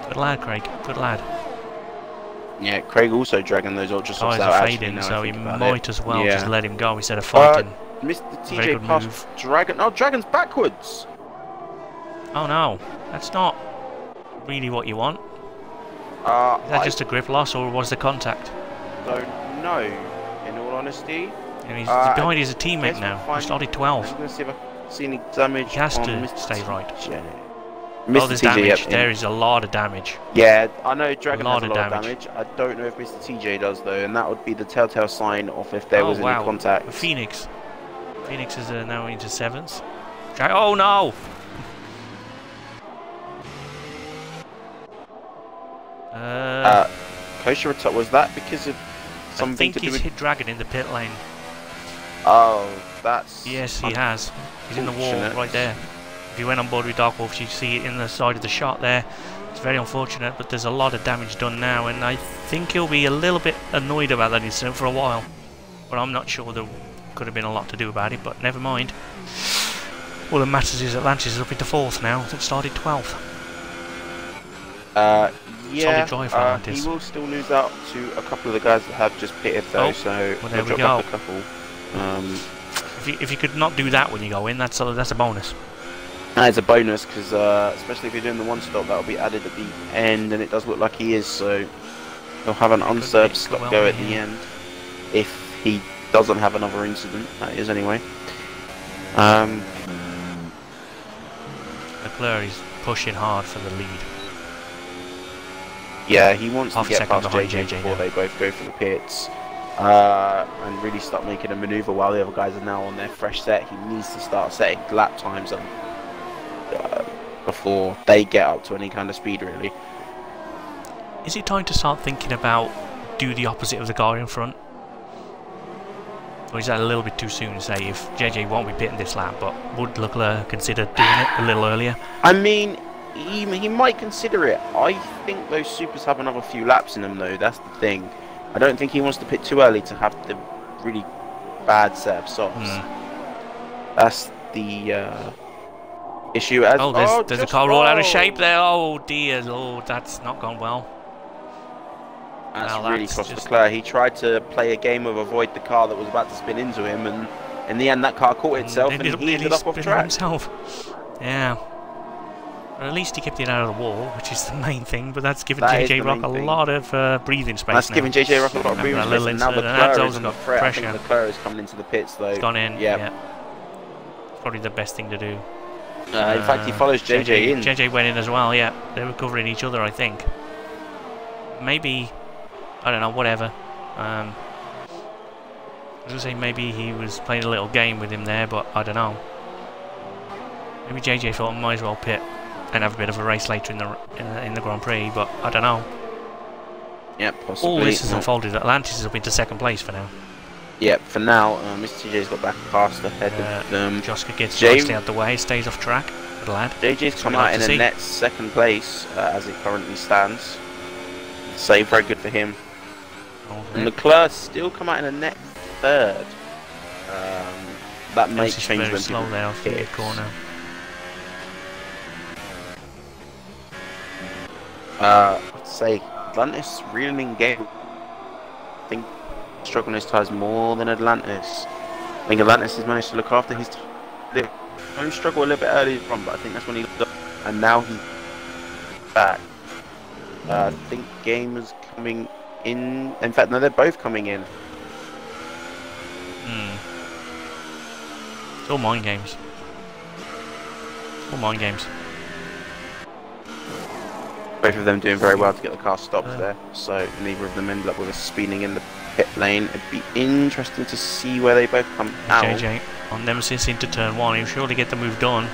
Good lad, Craig. Good lad. Yeah, Craig also dragging those ultra softs out. Are fading, so he might as well just let him go instead of fighting. Mr. TJ passed Dragon. Oh, Dragon's backwards. Oh no, that's not really what you want. Is that just a grip loss, or was the contact? Don't know, in all honesty. And he's behind his teammate now. He started 12. I'm going to see if I see any damage. He has on to Mr. stay right. Mr. There's TJ, damage. There is a lot of damage. Yeah, I know Dragon has a lot of damage. I don't know if Mr. TJ does though, and that would be the telltale sign of if there was any contact. Phoenix is now into 7th. Oh no! Kosher, was that because of something I think to do he's with... hit Dragon in the pit lane. Oh, that's... Yes, he has. He's in the wall right there. If you went on board with Dark Wolf, you'd see it in the side of the shot there. It's very unfortunate, but there's a lot of damage done now, and I think he'll be a little bit annoyed about that incident for a while. But I'm not sure there could have been a lot to do about it, but never mind. All that matters is Atlantis is up into 4th now. It started 12th. Yeah, solid drive for Atlantis. He will still lose out to a couple of the guys that have just pitted though, so well, there we drop go. back a couple. If you could not do that when you go in, that's a bonus. That is a bonus, because especially if you're doing the one stop, that will be added at the end, and it does look like he is, so he'll have an unserved stop go at the end, if he doesn't have another incident, that is anyway. Leclerc is pushing hard for the lead. Yeah, he wants Half to get past JJ before they both go for the pits. And really start making a manoeuvre while the other guys are now on their fresh set. He needs to start setting lap times before they get up to any kind of speed, really. Is it time to start thinking about do the opposite of the guy in front? Or is that a little bit too soon to say if JJ won't be pitting this lap, but would Leclerc consider doing it a little earlier? I mean, he might consider it. I think those supers have another few laps in them though, that's the thing. I don't think he wants to pit too early to have the really bad set of softs. That's the issue. There's a car roll out of shape there. Oh dear Lord, that's not gone well. That's really cost Leclerc. He tried to play a game of avoid the car that was about to spin into him, and in the end that car caught itself and he ended up off track. Himself. Yeah. Or at least he kept it out of the wall, which is the main thing, but that's given JJ Rock a lot of breathing space. That's giving JJ Rock a lot of breathing space, and now Leclerc is under threat. I think Leclerc is coming into the pits though. He's gone in, yeah. Probably the best thing to do. In fact, he follows JJ in. JJ went in as well, yeah. They were covering each other, I think. Maybe, I don't know, whatever. I was going to say maybe he was playing a little game with him there, but I don't know. Maybe JJ thought might as well pit and have a bit of a race later in the Grand Prix, but I don't know. Yeah, possibly. All this has unfolded. Atlantis is up into 2nd place for now. Yeah, for now, Mr. TJ's got back past ahead of them. Joska gets nicely out the way, stays off track. Good lad. JJ's come out in a net 2nd place as it currently stands. So very good for him. And Leclerc still come out in a net 3rd. That may change when slow there off the corner. I'd say Atlantis reeling game. I think struggling his tyres more than Atlantis. I think Atlantis has managed to look after his tyres. He struggled a little bit earlier on, but I think that's when he looked up, and now he's back. I think game is coming in. In fact, no, they're both coming in. It's all mind games. All mind games. Both of them doing very well to get the car stopped there, so neither of them ended up with a speeding in the pit lane. It'd be interesting to see where they both come out. JJ on Nemesis into turn 1, he'll surely get the move done.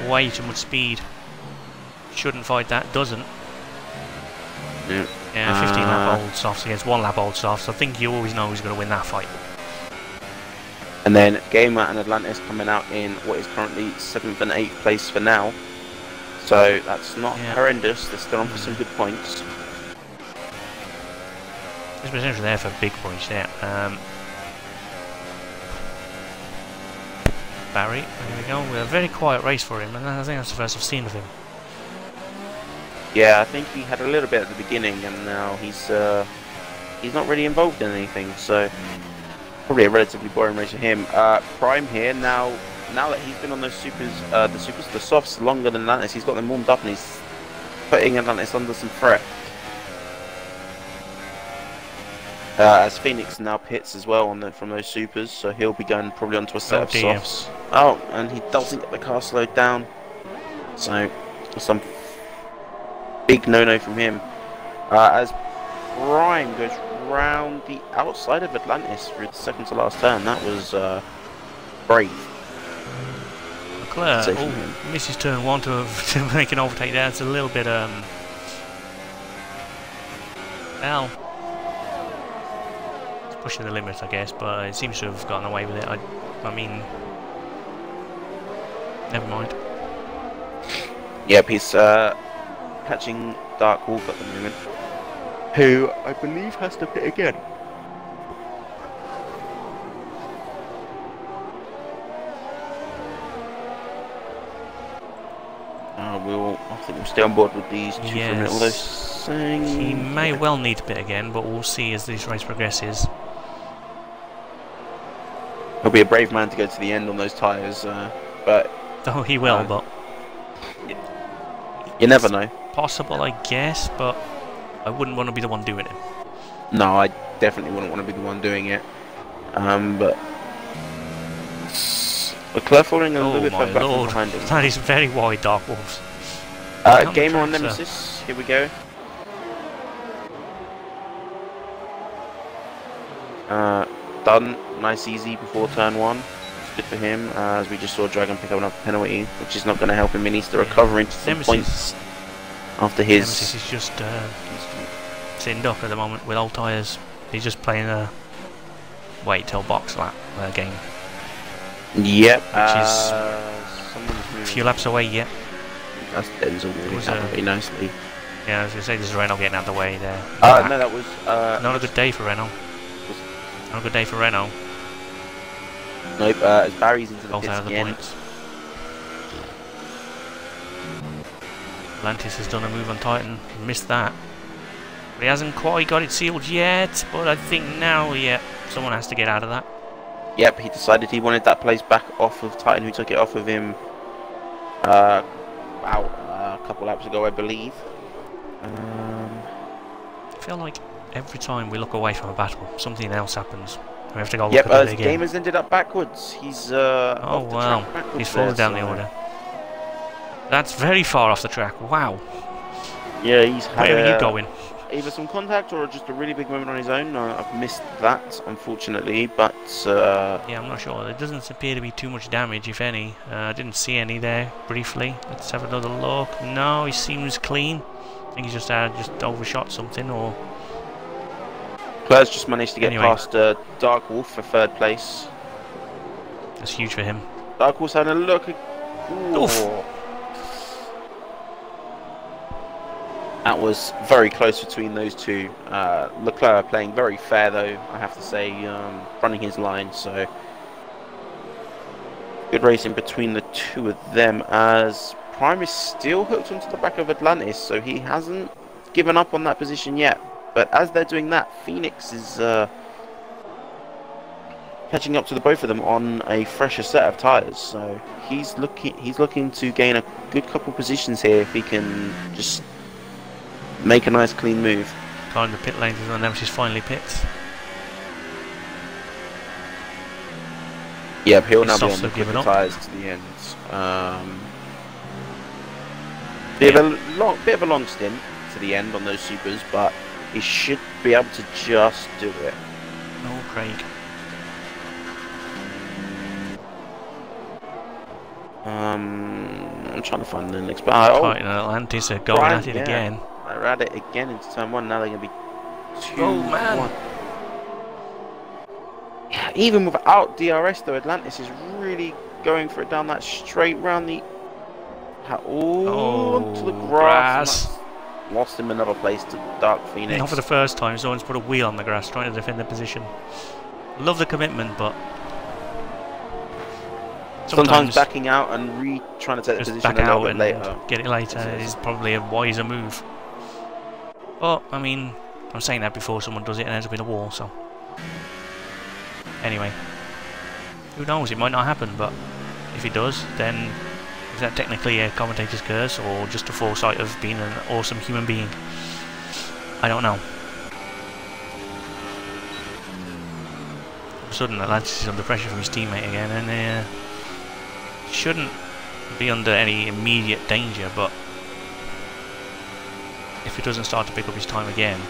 Way too much speed. Shouldn't fight that, doesn't. Yeah. Yeah, 15 lap old softs against 1 lap old softs. I think you always know who's going to win that fight. And then Gamer and Atlantis coming out in what is currently 7th and 8th place for now. So that's not horrendous. They're still on for some good points. There's potential there for big points, yeah. Barry, there we go. A very quiet race for him, and I think that's the first I've seen of him. Yeah, I think he had a little bit at the beginning, and now he's not really involved in anything. So probably a relatively boring race for him. Prime here now. Now that he's been on those the softs longer than Atlantis, he's got them warmed up, and he's putting Atlantis under some threat. As Phoenix now pits as well from those supers, so he'll be going probably onto a set of softs. Oh, and he doesn't get the car slowed down, so some big no-no from him. As Prime goes round the outside of Atlantis through the second to last turn, that was brave. Leclerc misses turn 1 to make an overtake there. It's a little bit well, pushing the limit, I guess, but it seems to have gotten away with it. I mean, never mind. Yep, he's catching Dark Wolf at the moment, who I believe has to pit again. I think we'll stay on board with these two for a minute. Although he may well need to pit again, but we'll see as this race progresses. He'll be a brave man to go to the end on those tyres, but... Oh, he will, but... You never know. Possible, I guess, but I wouldn't want to be the one doing it. No, I definitely wouldn't want to be the one doing it. But... Leclerc falling a little bit further back from behind him. That is very wide, Dark Wolves. Gamer on Nemesis, here we go. Done, nice easy before turn 1. It's good for him, as we just saw Dragon pick up another penalty, which is not going to help him. He needs to recover into some points after his... Nemesis is just sitting duck at the moment with old tyres. He's just playing a wait till box lap game. Yep, which is a few laps away yet. That's Denzel moving out very nicely. Yeah, I was going to say, this is Renault getting out of the way there. No, that was... not a good day for Renault. Not a good day for Renault. Nope, as Barry's into the both pits out of the again. points. Atlantis has done a move on Titan, missed that. But he hasn't quite got it sealed yet, but I think now, yeah, someone has to get out of that. Yep, he decided he wanted that place back off of Titan, who took it off of him about a couple laps ago, I believe. I feel like every time we look away from a battle, something else happens. We have to go look yep, at it again. Gamer's ended up backwards. He's oh wow, he's fallen down the order. That's very far off the track. Wow. Yeah, he's had Where are you going? Either some contact or just a really big moment on his own. I've missed that, unfortunately, but... yeah, I'm not sure. There doesn't appear to be too much damage, if any. I didn't see any there, briefly. Let's have another look. No, he seems clean. I think he just overshot something, or... Claire's just managed to get past Dark Wolf for 3rd place. That's huge for him. Dark Wolf's having a look. Oof. That was very close between those two. Leclerc playing very fair, though, I have to say, running his line. So good racing between the two of them, as Prime is still hooked onto the back of Atlantis, so he hasn't given up on that position yet. But as they're doing that, Phoenix is catching up to the both of them on a fresher set of tyres. So he's looking to gain a good couple positions here if he can just make a nice clean move. Climbing the pit lanes and Nemesis finally pits. Yep, he'll now be on the quicker tyres to the end. Bit of a long stint to the end on those supers, but he should be able to just do it. Oh, Craig. I'm trying to find the next... Titan and Atlantis are going at it again. They're at it again into turn 1. Now they're going to be 2-1. Oh, man. Yeah, even without DRS, though, Atlantis is really going for it down that straight round the... onto the grass. Lost him another place to Dark Phoenix. Not for the first time, someone's put a wheel on the grass trying to defend their position. Love the commitment, but sometimes backing out and trying to take the position back a little out bit and later. Get it later is probably a wiser move. But I mean, I'm saying that before someone does it and ends up in a wall. So anyway, who knows? It might not happen, but if it does, then is that technically a commentator's curse or just a foresight of being an awesome human being? I don't know. All of a sudden, Atlantis is under pressure from his teammate again, and shouldn't be under any immediate danger, but if he doesn't start to pick up his time again,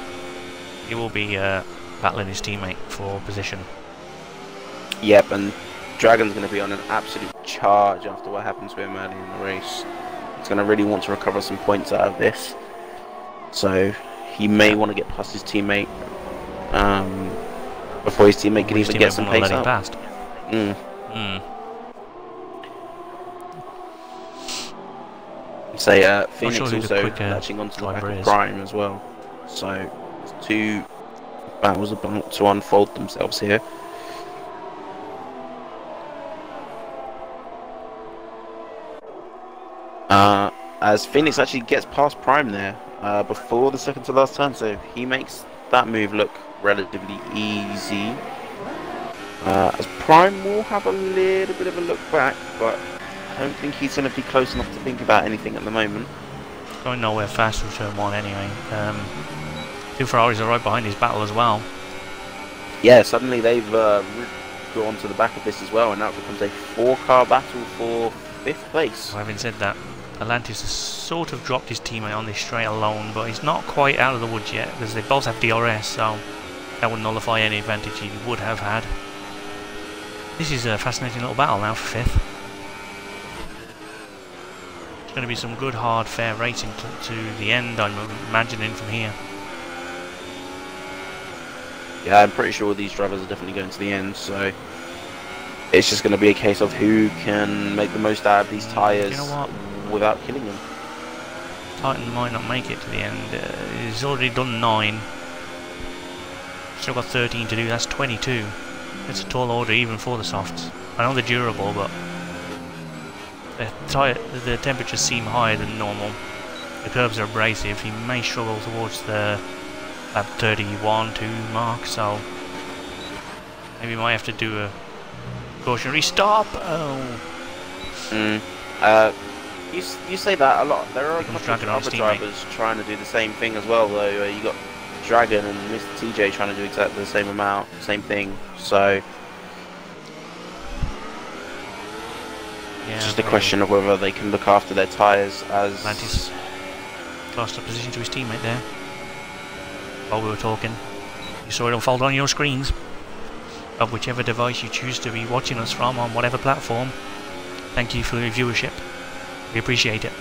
he will be battling his teammate for position. Yep, and Dragon's going to be on an absolute charge after what happened to him early in the race. He's going to really want to recover some points out of this. So he may want to get past his teammate before his teammate can even get some pace out. Past. Say Phoenix also latching onto the back of Prime as well. So there's 2 battles about to unfold themselves here. As Phoenix actually gets past Prime there before the second to last turn, so he makes that move look relatively easy. As Prime will have a little bit of a look back, but I don't think he's going to be close enough to think about anything at the moment. Going nowhere fast with turn 1 anyway. 2 Ferraris are right behind his battle as well. Yeah, suddenly they've gone to the back of this as well, and now it becomes a 4-car battle for 5th place. Well, having said that, Atlantis has sort of dropped his teammate on this straight alone, but he's not quite out of the woods yet, because they both have DRS, so that would nullify any advantage he would have had. This is a fascinating little battle now for 5th. It's going to be some good, hard, fair racing to the end, I'm imagining, from here. Yeah, I'm pretty sure these drivers are definitely going to the end, so it's just going to be a case of who can make the most out of these tyres, without killing them. Titan might not make it to the end. He's already done 9. Still got 13 to do, that's 22. It's a tall order even for the softs. I know they're durable, but the temperatures seem higher than normal. The curves are abrasive. He may struggle towards the 31-2 mark, so maybe we might have to do a cautionary stop. You say that a lot. There are a couple of other drivers trying to do the same thing as well, though. You got Dragon and Mr. TJ trying to do exactly the same thing. So yeah, it's just a question of whether they can look after their tyres as Atlantis lost a position to his teammate there. While we were talking, you saw it unfold on your screens of whichever device you choose to be watching us from on whatever platform. Thank you for your viewership. We appreciate it.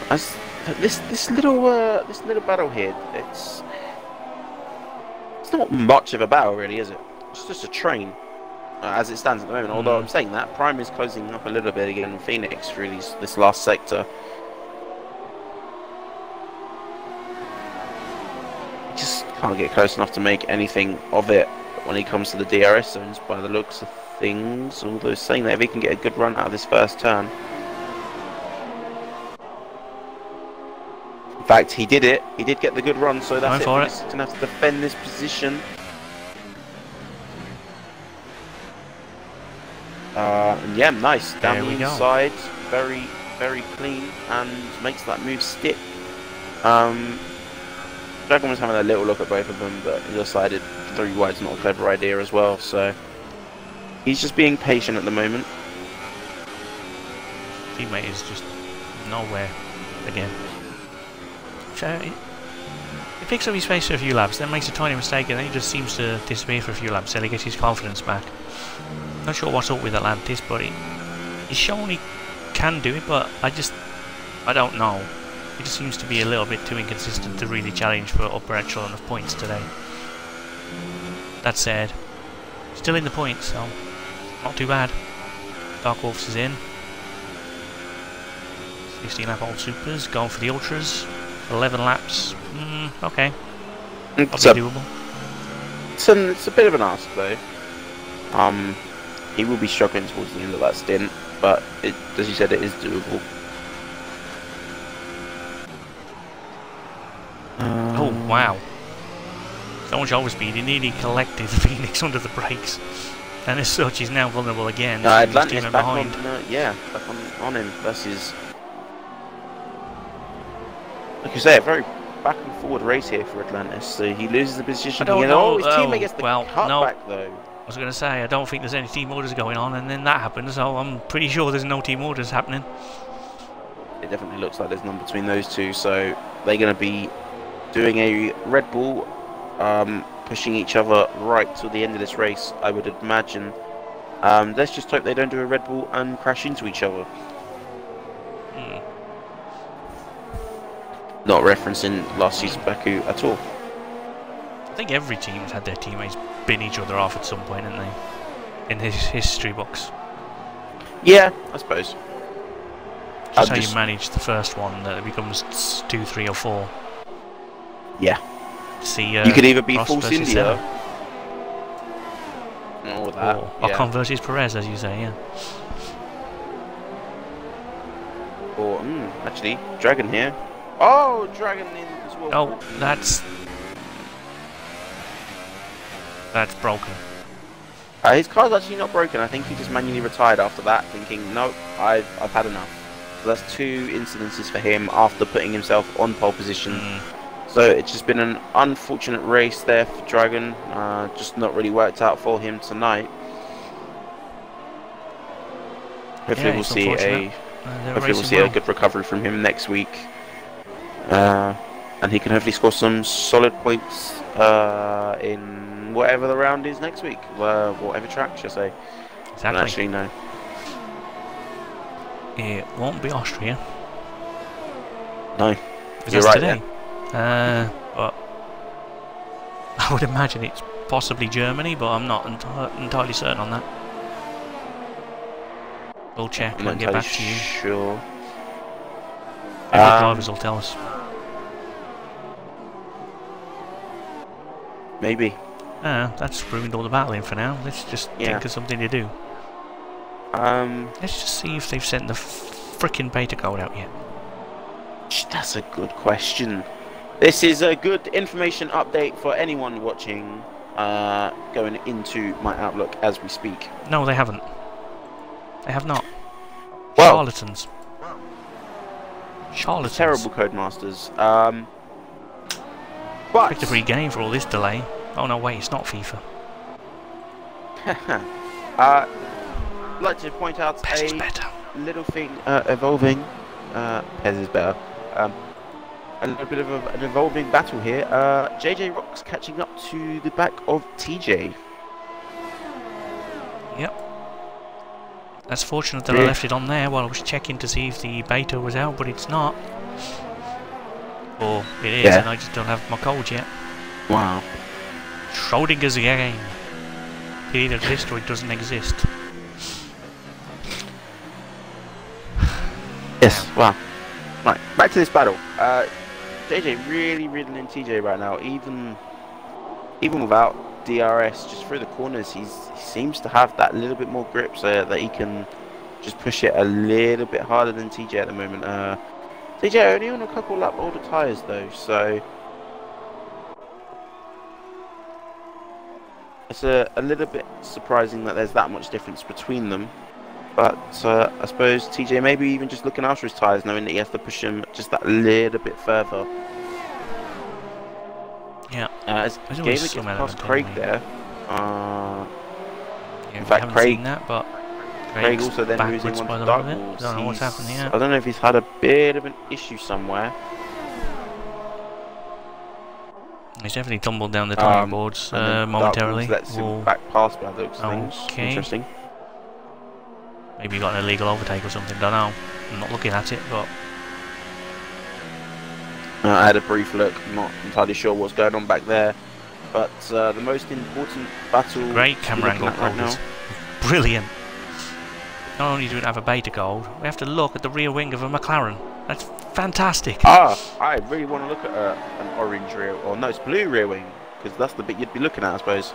As this little battle here, it's not much of a battle really, is it? It's just a train. As it stands at the moment, although I'm saying that Prime is closing up a little bit again in Phoenix through this last sector. He just can't get close enough to make anything of it when he comes to the DRS zones by the looks of things, although saying that if he can get a good run out of this first turn. In fact, he did it. He did get the good run, so that's it. He's going to have to defend this position. And yeah, nice. Down the inside, very, very clean, and makes that move stick. Dragon was having a little look at both of them, but he decided 3 wide's not a clever idea as well, so he's just being patient at the moment. Teammate is just nowhere again. So he picks up his pace for a few laps, then makes a tiny mistake, and then he just seems to disappear for a few laps until he gets his confidence back. Not sure what's up with Atlantis, but he's shown he can do it, but I don't know. He just seems to be a little bit too inconsistent to really challenge for upper echelon of points today. That said, still in the points, so not too bad. Dark Wolves is in. 16 lap old supers, going for the ultras. 11 laps. Okay. Probably doable. It's a bit of an ask though. He will be struggling towards the end of that stint, but as you said, it is doable. Oh wow! So much overspeed. He nearly collected the Phoenix under the brakes, and as such, he's now vulnerable again. Atlantis back behind. Back on him versus. Like you say, a very back and forward race here for Atlantis. So he loses the position. His teammate gets the cutback though. I was going to say, I don't think there's any team orders going on, and then that happens, so I'm pretty sure there's no team orders happening. It definitely looks like there's none between those two, so they're going to be doing a Red Bull, pushing each other right till the end of this race, I would imagine. Let's just hope they don't do a Red Bull and crash into each other. Not referencing last season's Baku at all. I think every team's had their teammates bin each other off at some point, haven't they? In his history books. Yeah, I suppose. Just how you manage the first one, that it becomes 2, 3 or 4. Yeah. See, you could either be Ross Force India or that. Or Ocon versus Perez, as you say, yeah. Or, actually, Dragon here. Oh, Dragon in as well. Oh, that's broken. His car's actually not broken. I think he just manually retired after that, thinking, no, I've had enough. So that's 2 incidences for him after putting himself on pole position. So it's just been an unfortunate race there for Dragon. Just not really worked out for him tonight. Hopefully we'll see a good recovery from him next week. And he can hopefully score some solid points in whatever the round is next week, whatever track, should I say. Exactly. I don't actually know. It won't be Austria. No, you're right today. But I would imagine it's possibly Germany, but I'm not entirely certain on that. We'll check and get back to you. Sure. The drivers will tell us. Maybe. That's ruined all the battling for now. Let's just think of something to do. Let's just see if they've sent the frickin' beta code out yet. That's a good question. This is a good information update for anyone watching, going into my Outlook as we speak. No, they haven't. They have not. Well, Charlatans. Charlatans. Terrible codemasters. But picked a free game for all this delay. Oh no, wait, it's not FIFA. I'd like to point out PES is better. Little thing evolving. PES is better. A little bit of an evolving battle here. JJ Rock's catching up to the back of TJ. Yep. That's fortunate that I left it on there while I was checking to see if the beta was out, but it's not. Or it is, and I just don't have my code yet. Wow. Schrodinger's game. It either exists or it doesn't exist. Yes, wow. Right, back to this battle. JJ really riddling TJ right now, even without DRS, just through the corners, he seems to have that little bit more grip so that he can just push it a little bit harder than TJ at the moment. TJ only on a couple lap older tyres though, so it's a little bit surprising that there's that much difference between them. But I suppose TJ maybe even just looking after his tyres, knowing that he has to push him just that little bit further. Yeah. As Gamer gets past Craig there. In fact, Craig, that, but Craig also then moves in one to Dark Wolves. Don't know what's happened here. I don't know if he's had a bit of an issue somewhere. He's definitely tumbled down the timing boards momentarily. Lets him back past by those things. Okay. Interesting. Maybe he got an illegal overtake or something, don't know. I'm not looking at it, but... I had a brief look, I'm not entirely sure what's going on back there. But the most important battle... Great camera angle right now. Brilliant. Not only do we have a beta gold, we have to look at the rear wing of a McLaren. That's fantastic. Ah, I really want to look at an orange rear, or no, it's blue rear wing, because that's the bit you'd be looking at, I suppose.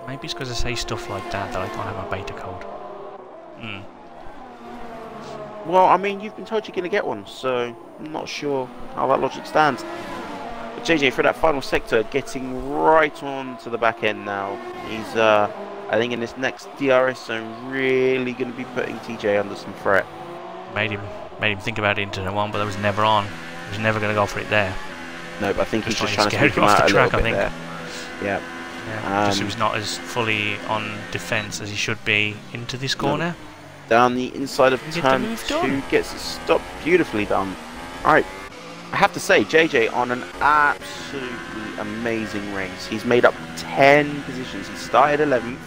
Maybe it's because I say stuff like that I can't have a beta code. Well, I mean, you've been told you're going to get one, so I'm not sure how that logic stands. But JJ, for that final sector, getting right on to the back end now. He's, I think in this next DRS zone, really going to be putting TJ under some threat. Made him think about it into the one, but that was never on. He was never going to go for it there. No, but I think he's just trying to scare sneak him him off out the a track, little I bit think. there. Yeah. Just so he's not as fully on defence as he should be into this corner. Down the inside of Get turn the move 2, done. gets it stopped, beautifully done. Alright, I have to say, JJ on an absolutely amazing race. He's made up 10 positions. He started 11th,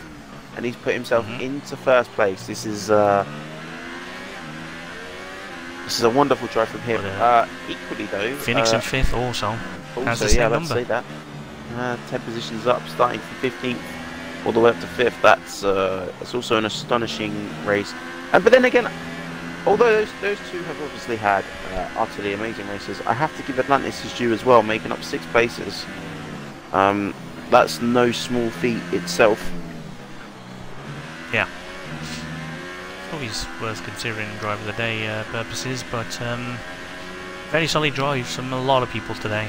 and he's put himself into first place. This is a wonderful drive from him. Equally though, Phoenix in 5th also. Has the yeah, same let's number. say that. 10 positions up, starting from 15th all the way up to 5th. That's also an astonishing race. But then again, although those two have obviously had utterly amazing races, I have to give Atlantis his due as well, making up 6 places. That's no small feat itself. Yeah. Always worth considering driver of the day purposes, but very solid drives from a lot of people today.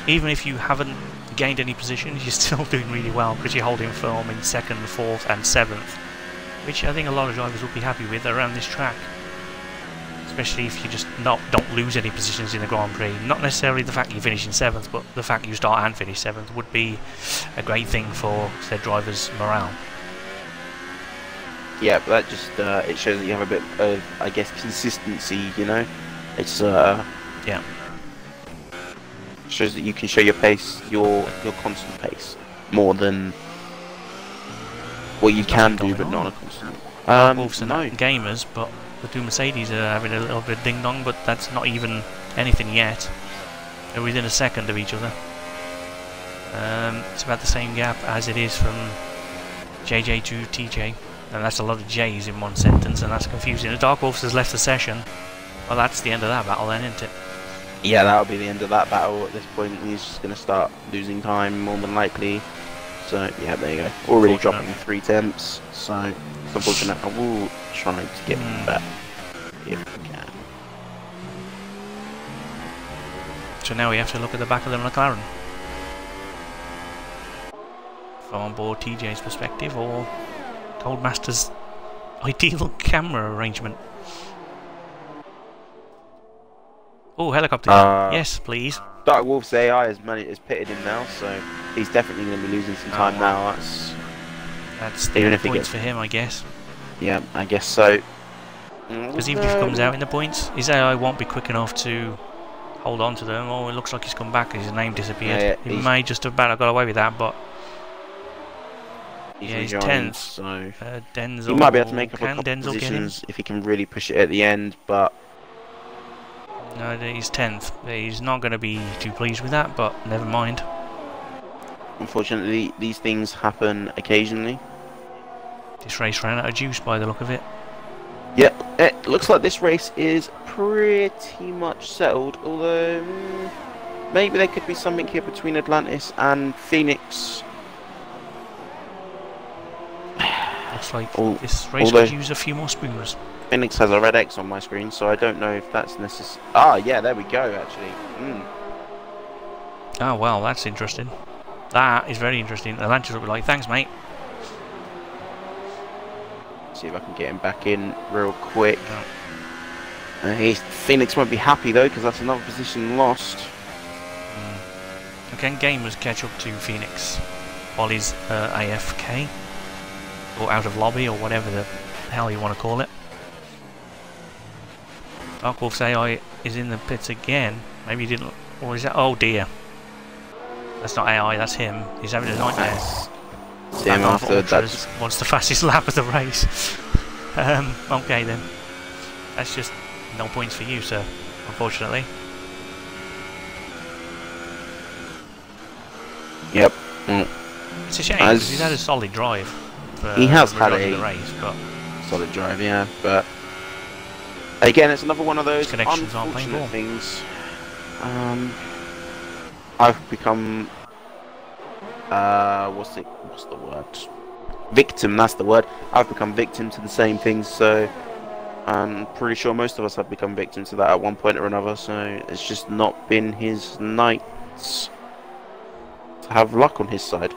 Even if you haven't gained any positions, you're still doing really well because you're holding firm in 2nd, 4th and 7th, which I think a lot of drivers will be happy with around this track. Especially if you just don't lose any positions in the Grand Prix. Not necessarily the fact you finish in 7th, but the fact you start and finish 7th would be a great thing for said drivers' morale. Yeah, but that just it shows that you have a bit of, I guess, consistency. You know, it's yeah. Shows that you can show your pace, your constant pace, more than what you can do, but not a constant. No gamers, but the two Mercedes are having a little bit of ding dong, but that's not even anything yet. They're within a second of each other. It's about the same gap as it is from JJ to TJ, and that's a lot of J's in one sentence, and that's confusing. The Dark Wolves has left the session. Well, that's the end of that battle then, isn't it? Yeah, that'll be the end of that battle at this point. He's just going to start losing time, more than likely. So, yeah, there you go. Already dropping 3 temps, so it's unfortunate. I will try to get back if we can. So now we have to look at the back of the McLaren. From on board TJ's perspective, or Goldmaster's ideal camera arrangement. Oh, helicopter. Yes, please. Dark Wolf's AI has pitted him now, so he's definitely going to be losing some time now. That's the points for him, I guess. Yeah, I guess so. Because even if he comes out in the points, his AI won't be quick enough to hold on to them. Oh, it looks like he's come back and his name disappeared. He may just about have got away with that, but yeah, he's 10th. So Denzel, he might be able to make up a couple positions if he can really push it at the end, but no, he's 10th. He's not going to be too pleased with that, but never mind. Unfortunately, these things happen occasionally. This race ran out of juice by the look of it. Yeah, it looks like this race is pretty much settled, although maybe there could be something here between Atlantis and Phoenix. Looks like this race could use a few more spooners. Phoenix has a red X on my screen, so I don't know if that's necessary. Ah, yeah, there we go, actually. Oh, well, that's interesting. That is very interesting. Atlantis will be like, thanks, mate. See if I can get him back in real quick. Phoenix won't be happy, though, because that's another position lost. Can gamers catch up to Phoenix while he's AFK? Or out of lobby, or whatever the hell you want to call it. Dark Wolf's AI is in the pits again. Maybe he didn't. Or is that? Oh dear. That's not AI, that's him. He's having a nightmare. See him after that. Wants the fastest lap of the race. Okay then. That's just no points for you, sir, unfortunately. Yep. Well, it's a shame because he's had a solid drive. He has had a race, but solid drive, yeah. But again, it's another one of those unfortunate things. I've become what's the word? Victim. That's the word. I've become victim to the same things. So I'm pretty sure most of us have become victims to that at one point or another. So it's just not been his nights to have luck on his side.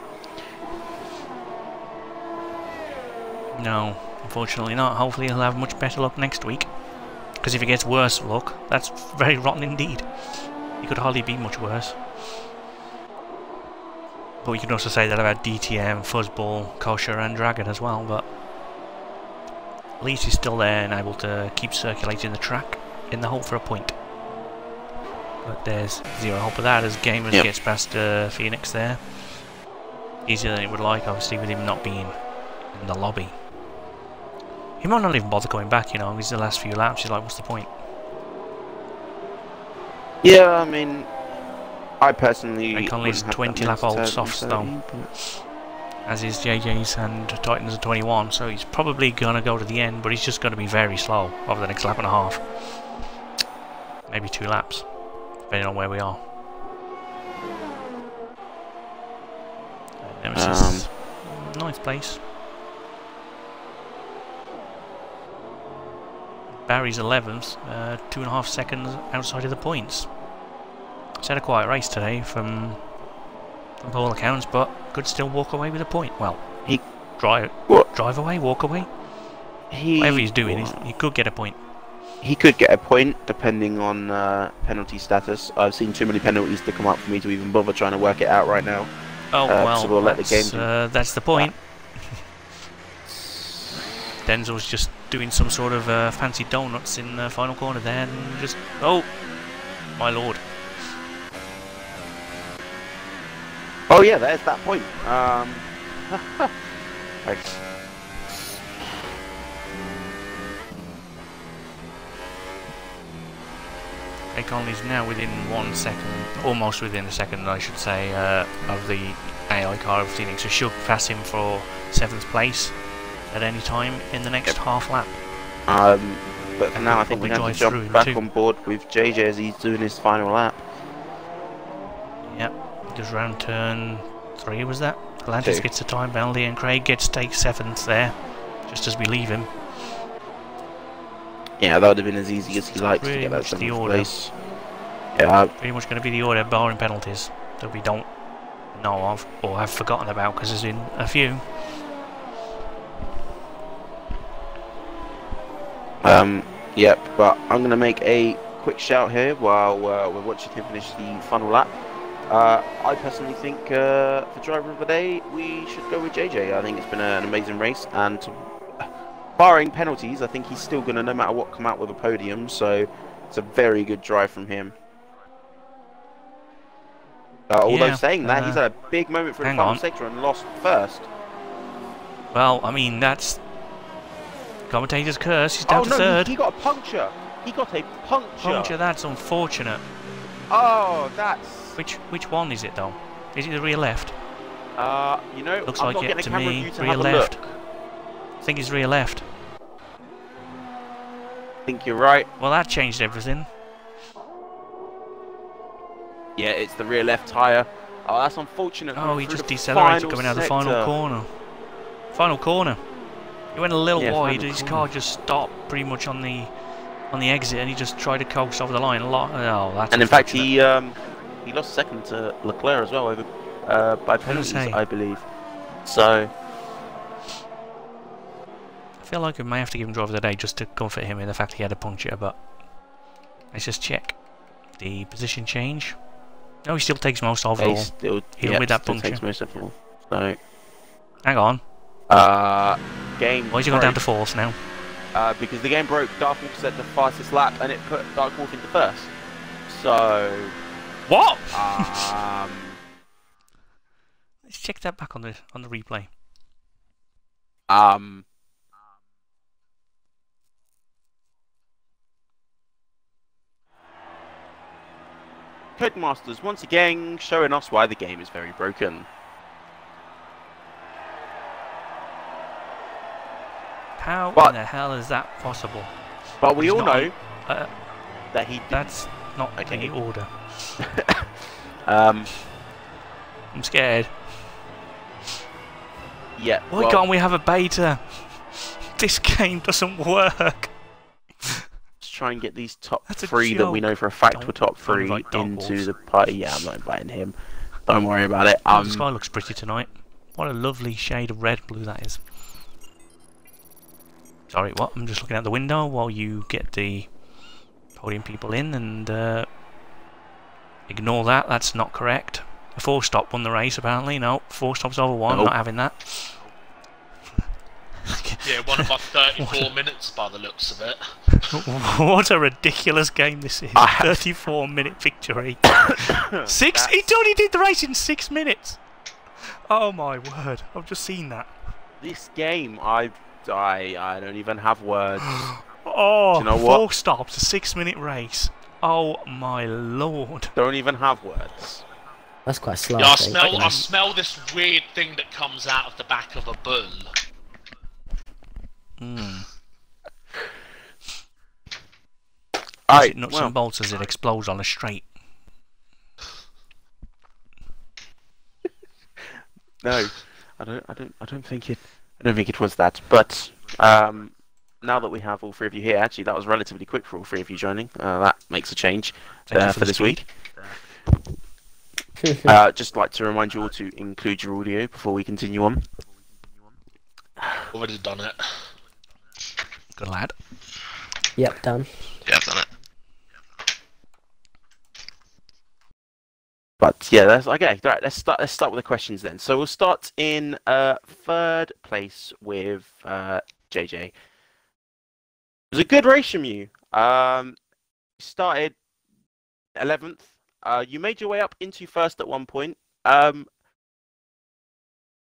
No, unfortunately not. Hopefully he'll have much better luck next week. Because if he gets worse luck, that's very rotten indeed. He could hardly be much worse. But we can also say that about DTM, Fuzzball, Kosher and Dragon as well, but at least he's still there and able to keep circulating the track in the hope for a point. But there's zero hope of that as Gamers gets past Phoenix there. Easier than he would like, obviously, with him not being in the lobby. He might not even bother going back, you know, he's the last few laps, he's like, what's the point? Yeah, I mean, I personally... Conley's 20-lap-old softs, though. As is JJ's, and Titans are 21, so he's probably going to go to the end, but he's just going to be very slow over the next lap and a half. Maybe 2 laps, depending on where we are. Nemesis, nice place. Barry's 11th, 2.5 seconds outside of the points. He's had a quiet race today from all accounts, but could still walk away with a point. Well, he drive away, walk away. Whatever he's doing, he could get a point. He could get a point, depending on penalty status. I've seen too many penalties to come up for me to even bother trying to work it out right now. Oh well, so we'll let the game that's the point. Denzel's just doing some sort of fancy donuts in the final corner there, and just oh my lord. Oh yeah, there's that point. Thanks. Craig Conley's now within 1 second, almost within a second I should say, of the AI car of Phoenix, so should pass him for 7th place at any time in the next half lap. But for now I think we have to jump back on board with JJ as he's doing his final lap. Yep, just round turn 3 was that? Atlantis gets a time penalty and Craig takes 7th there, just as we leave him. Yeah, that would have been as easy as he likes to get that 7th place. Yeah, pretty much going to be the order, barring penalties that we don't know of or have forgotten about, because there's been a few. Yep, but I'm going to make a quick shout here while we're watching him finish the final lap. I personally think for driver of the day, we should go with JJ. I think it's been an amazing race, and barring penalties, I think he's still going to, no matter what, come out with a podium, so it's a very good drive from him. Although saying that, he's had a big moment for the final sector and lost first. Well, I mean, that's commentator's curse. He's down to 3rd. He got a puncture. He got a puncture. Puncture, that's unfortunate. Oh, that's... Which one is it, though? Is it the rear left? You know, looks like it to me. Rear left. I think it's rear left. I think you're right. Well, that changed everything. Yeah, it's the rear left tyre. Oh, that's unfortunate. Oh, he just decelerated coming out of the final corner. Final corner. He went a little wide. His car just stopped pretty much on the exit, and he just tried to coast over the line a lot. Oh, that's and in fact, he lost 2nd to Leclerc as well over by penalties, I believe. So I feel like we may have to give him driver of the day just to comfort him in the fact he had a puncture. But let's just check the position change. No, he still takes most overall. Even with that puncture. Takes most overall. So hang on. Game. Why is he gone down to 4th now? Because the game broke. Dark Wolf set the fastest lap, and it put Dark Wolf into 1st. So what? Let's check that back on the replay. Um, Codemasters once again showing us why the game is very broken. How in the hell is that possible? But we He's all not know that he. That's not the order. I'm scared. Yeah. Why can't we have a beta? This game doesn't work. Let's try and get these top three that we know for a fact were top three into the party. Yeah, I'm not inviting him. Don't worry about it. The sky looks pretty tonight. What a lovely shade of red blue that is. Sorry, what? I'm just looking out the window while you get the podium people in, and ignore that. That's not correct. A 4-stop won the race apparently. No, 4 stops over 1. Not having that. Yeah, one about 34 minutes by the looks of it. What a ridiculous game this is. 34-minute victory. He only did the race in 6 minutes. Oh my word! I've just seen that. This game, I don't even have words. Oh, do you know 4 stops, a 6-minute race. Oh my lord! Don't even have words. That's quite slow. Yeah, I smell this weird thing that comes out of the back of a bull. Alright, nuts and bolts as it explodes on a straight. No, I don't think it was that. But now that we have all 3 of you here, actually that was relatively quick for all 3 of you joining. That makes a change for this week. Just like to remind you all to include your audio before we continue on. Already done it. Good lad. Yep, done. Yeah, I've done it. But yeah, that's okay. Right, let's start with the questions then. So we'll start in 3rd place with JJ. It was a good race from you. You started 11th. You made your way up into 1st at one point.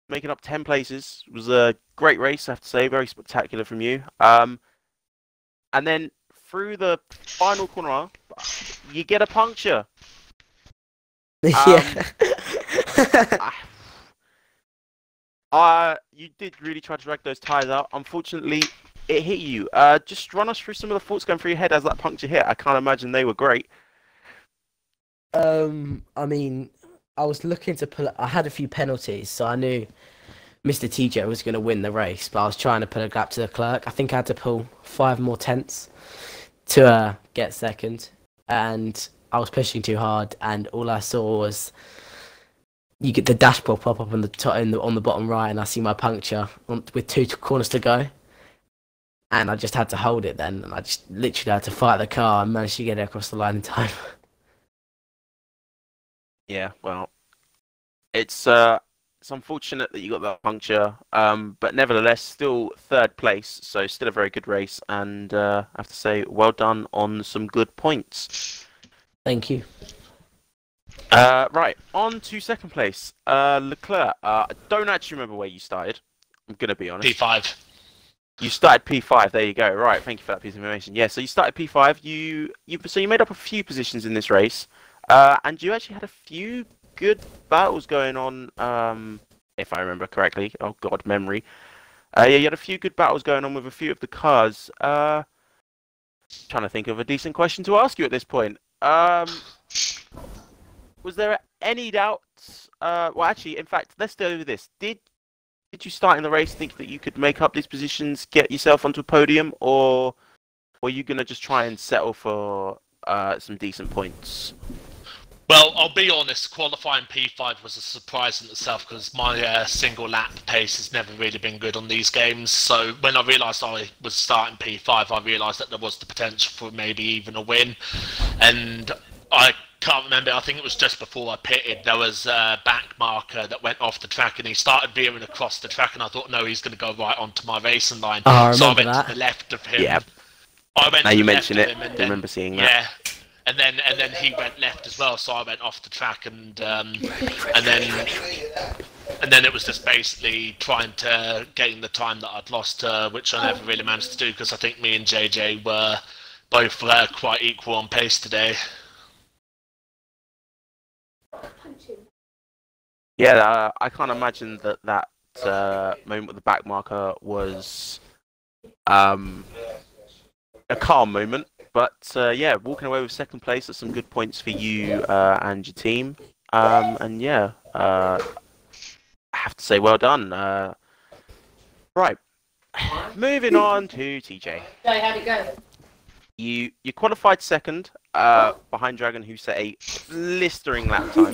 Making up 10 places. It was a great race, I have to say. Very spectacular from you. And then through the final corner, you get a puncture. Yeah. You did really try to drag those tyres out. Unfortunately, it hit you. Just run us through some of the thoughts going through your head as that puncture hit. I can't imagine they were great. I mean, I was looking to pull. I had a few penalties, so I knew Mr. TJ was going to win the race. But I was trying to pull a gap to the clerk. I think I had to pull 5 more tenths to get 2nd, and I was pushing too hard. And all I saw was you get the dashboard pop up on the top, on the bottom right, and I see my puncture with 2 corners to go. And I just had to hold it then, and I just literally had to fight the car and managed to get it across the line in time. Yeah, well, it's unfortunate that you got that puncture, but nevertheless, still 3rd place, so still a very good race, and I have to say, well done on some good points. Thank you. Right, on to 2nd place, Leclerc. I don't actually remember where you started. I'm gonna be honest. P5. You started P5. There you go. Right, thank you for that piece of information. Yeah, so you started P5. So you made up a few positions in this race. And you actually had a few good battles going on, if I remember correctly. Oh god, memory. Yeah, you had a few good battles going on with a few of the cars. Trying to think of a decent question to ask you at this point. Was there any doubts? Well, actually, in fact, let's do this. Did you start in the race think that you could make up these positions, get yourself onto a podium, or were you going to just try and settle for some decent points? Well, I'll be honest, qualifying P5 was a surprise in itself because my single lap pace has never really been good on these games. So when I realised I was starting P5, I realised that there was the potential for maybe even a win. And I can't remember, I think it was just before I pitted, there was a back marker that went off the track and he started veering across the track and I thought, no, he's going to go right onto my racing line. Oh, so I went that. to the left of him. Yeah. I went now to you the mention left it, of him and I remember seeing that. Yeah. and then he went left as well, so I went off the track, and then it was just basically trying to gain the time that I'd lost, which I never really managed to do because I think me and JJ were both quite equal on pace today. Yeah, I can't imagine that moment with the back marker was a calm moment. But yeah, walking away with second place, that's some good points for you and your team. And yeah, I have to say well done. Right, moving on to TJ. How'd it go? You qualified second behind Dragon, who set a blistering lap time.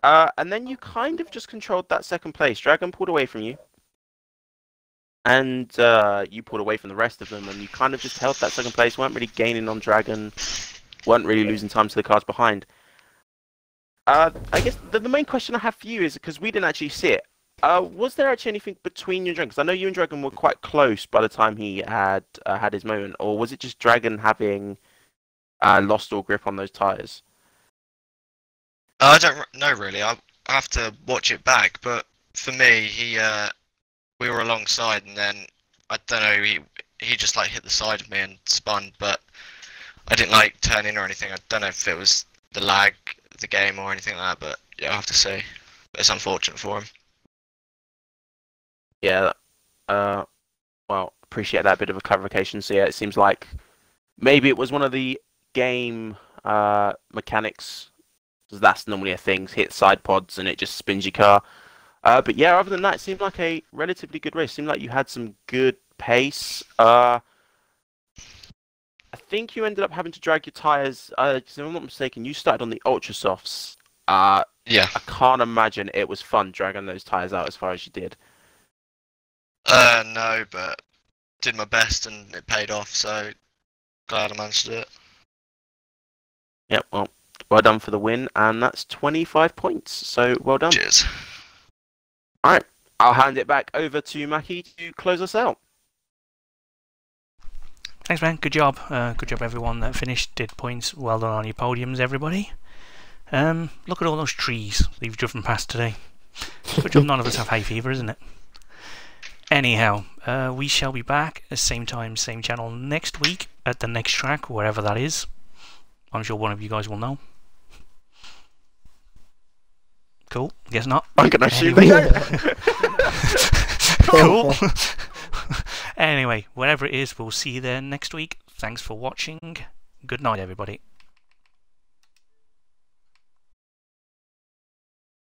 And then you kind of just controlled that second place. Dragon pulled away from you. And you pulled away from the rest of them. And you kind of just held that second place. Weren't really gaining on Dragon. Weren't really losing time to the cars behind. I guess the main question I have for you is, because we didn't actually see it. Was there actually anything between you and Dragon? Because I know you and Dragon were quite close by the time he had his moment. Or was it just Dragon having lost all grip on those tyres? I don't know really. I have to watch it back. But for me, we were alongside, and then I don't know. He just like hit the side of me and spun, but I didn't like turn in or anything. I don't know if it was the lag of the game or anything like that. But yeah, I have to say, it's unfortunate for him. Yeah. Well, appreciate that bit of a clarification. So yeah, it seems like maybe it was one of the game mechanics. That's normally a thing, hit side pods and it just spins your car. But yeah, other than that, it seemed like a relatively good race. It seemed like you had some good pace. I think you ended up having to drag your tyres, if I'm not mistaken, you started on the Ultra Softs. Yeah. I can't imagine it was fun dragging those tyres out as far as you did. No, but did my best and it paid off, so glad I managed to do it. Yep, well done for the win, and that's 25 points, so well done. Cheers. Alright, I'll hand it back over to Mackie to close us out. Thanks, man. Good job. Good job, everyone that finished, did points. Well done on your podiums, everybody. Look at all those trees that you've driven past today. Good job none of us have hay fever, isn't it? Anyhow, we shall be back at the same time, same channel next week at the next track, wherever that is. I'm sure one of you guys will know. Cool. Guess not. I'm gonna assume they don't. Cool. Anyway, wherever it is, we'll see you there next week. Thanks for watching. Good night, everybody.